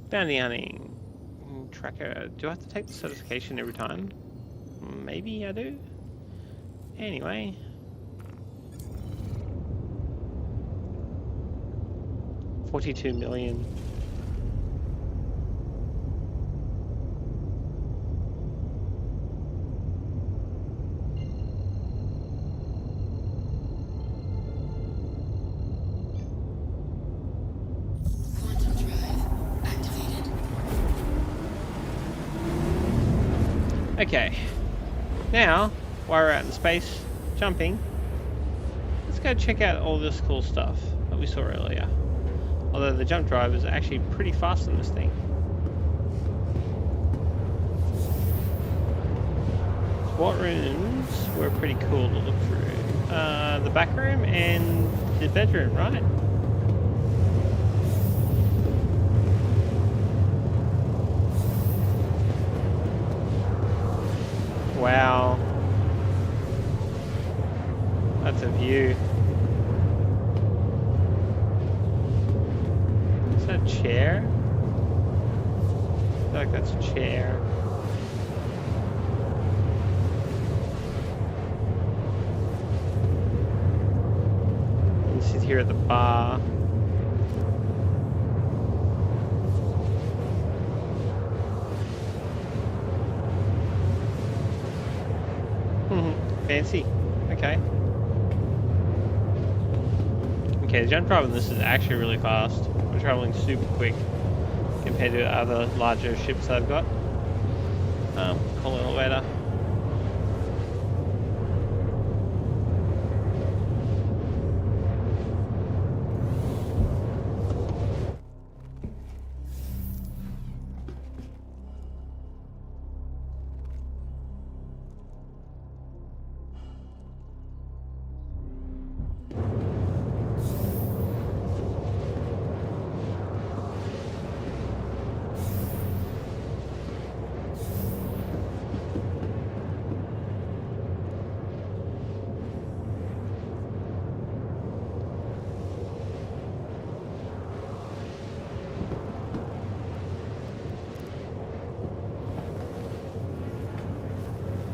Bounty hunting. Tracker. Do I have to take the certification every time? Maybe I do. Anyway. $42 million. Okay. Now, while we're out in space, jumping, let's go check out all this cool stuff that we saw earlier. Although the jump drive is actually pretty fast on this thing. SWAT rooms were pretty cool to look through. The back room and the bedroom, right? Wow. That's a view. Is that a chair? I feel like that's a chair. You sit here at the bar. Fancy. Okay. Okay, the jump drive on this is actually really fast. We're traveling super quick compared to other larger ships I've got. Call elevator.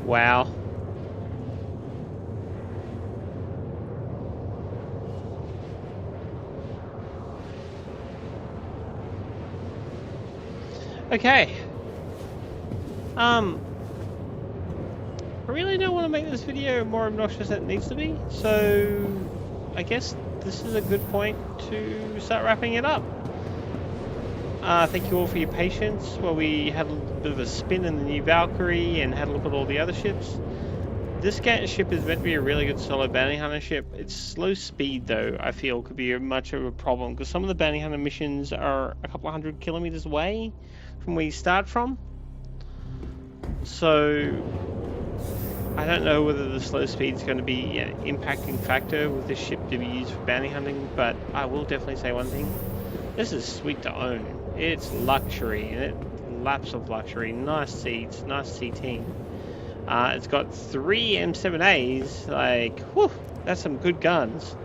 Wow. Okay. I really don't want to make this video more obnoxious than it needs to be, so I guess this is a good point to start wrapping it up. Thank you all for your patience while we had a bit of a spin in the new Valkyrie and had a look at all the other ships. This ship is meant to be a really good solo bounty hunter ship. Its slow speed, though, I feel could be much of a problem because some of the bounty hunter missions are a couple of 100 kilometers away from where you start from. So I don't know whether the slow speed is going to be an impacting factor with this ship to be used for bounty hunting, but I will definitely say one thing. This is sweet to own. It's luxury, and it laps of luxury. Nice seats, nice seating. It's got 3 M7As, like, whew, that's some good guns.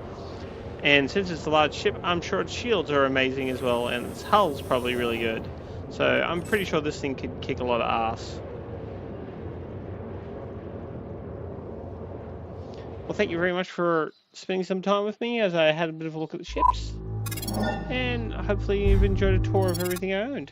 And since it's a large ship, I'm sure its shields are amazing as well, and its hull's probably really good. So I'm pretty sure this thing could kick a lot of ass. Well, thank you very much for spending some time with me as I had a bit of a look at the ships. And hopefully you've enjoyed a tour of everything I owned.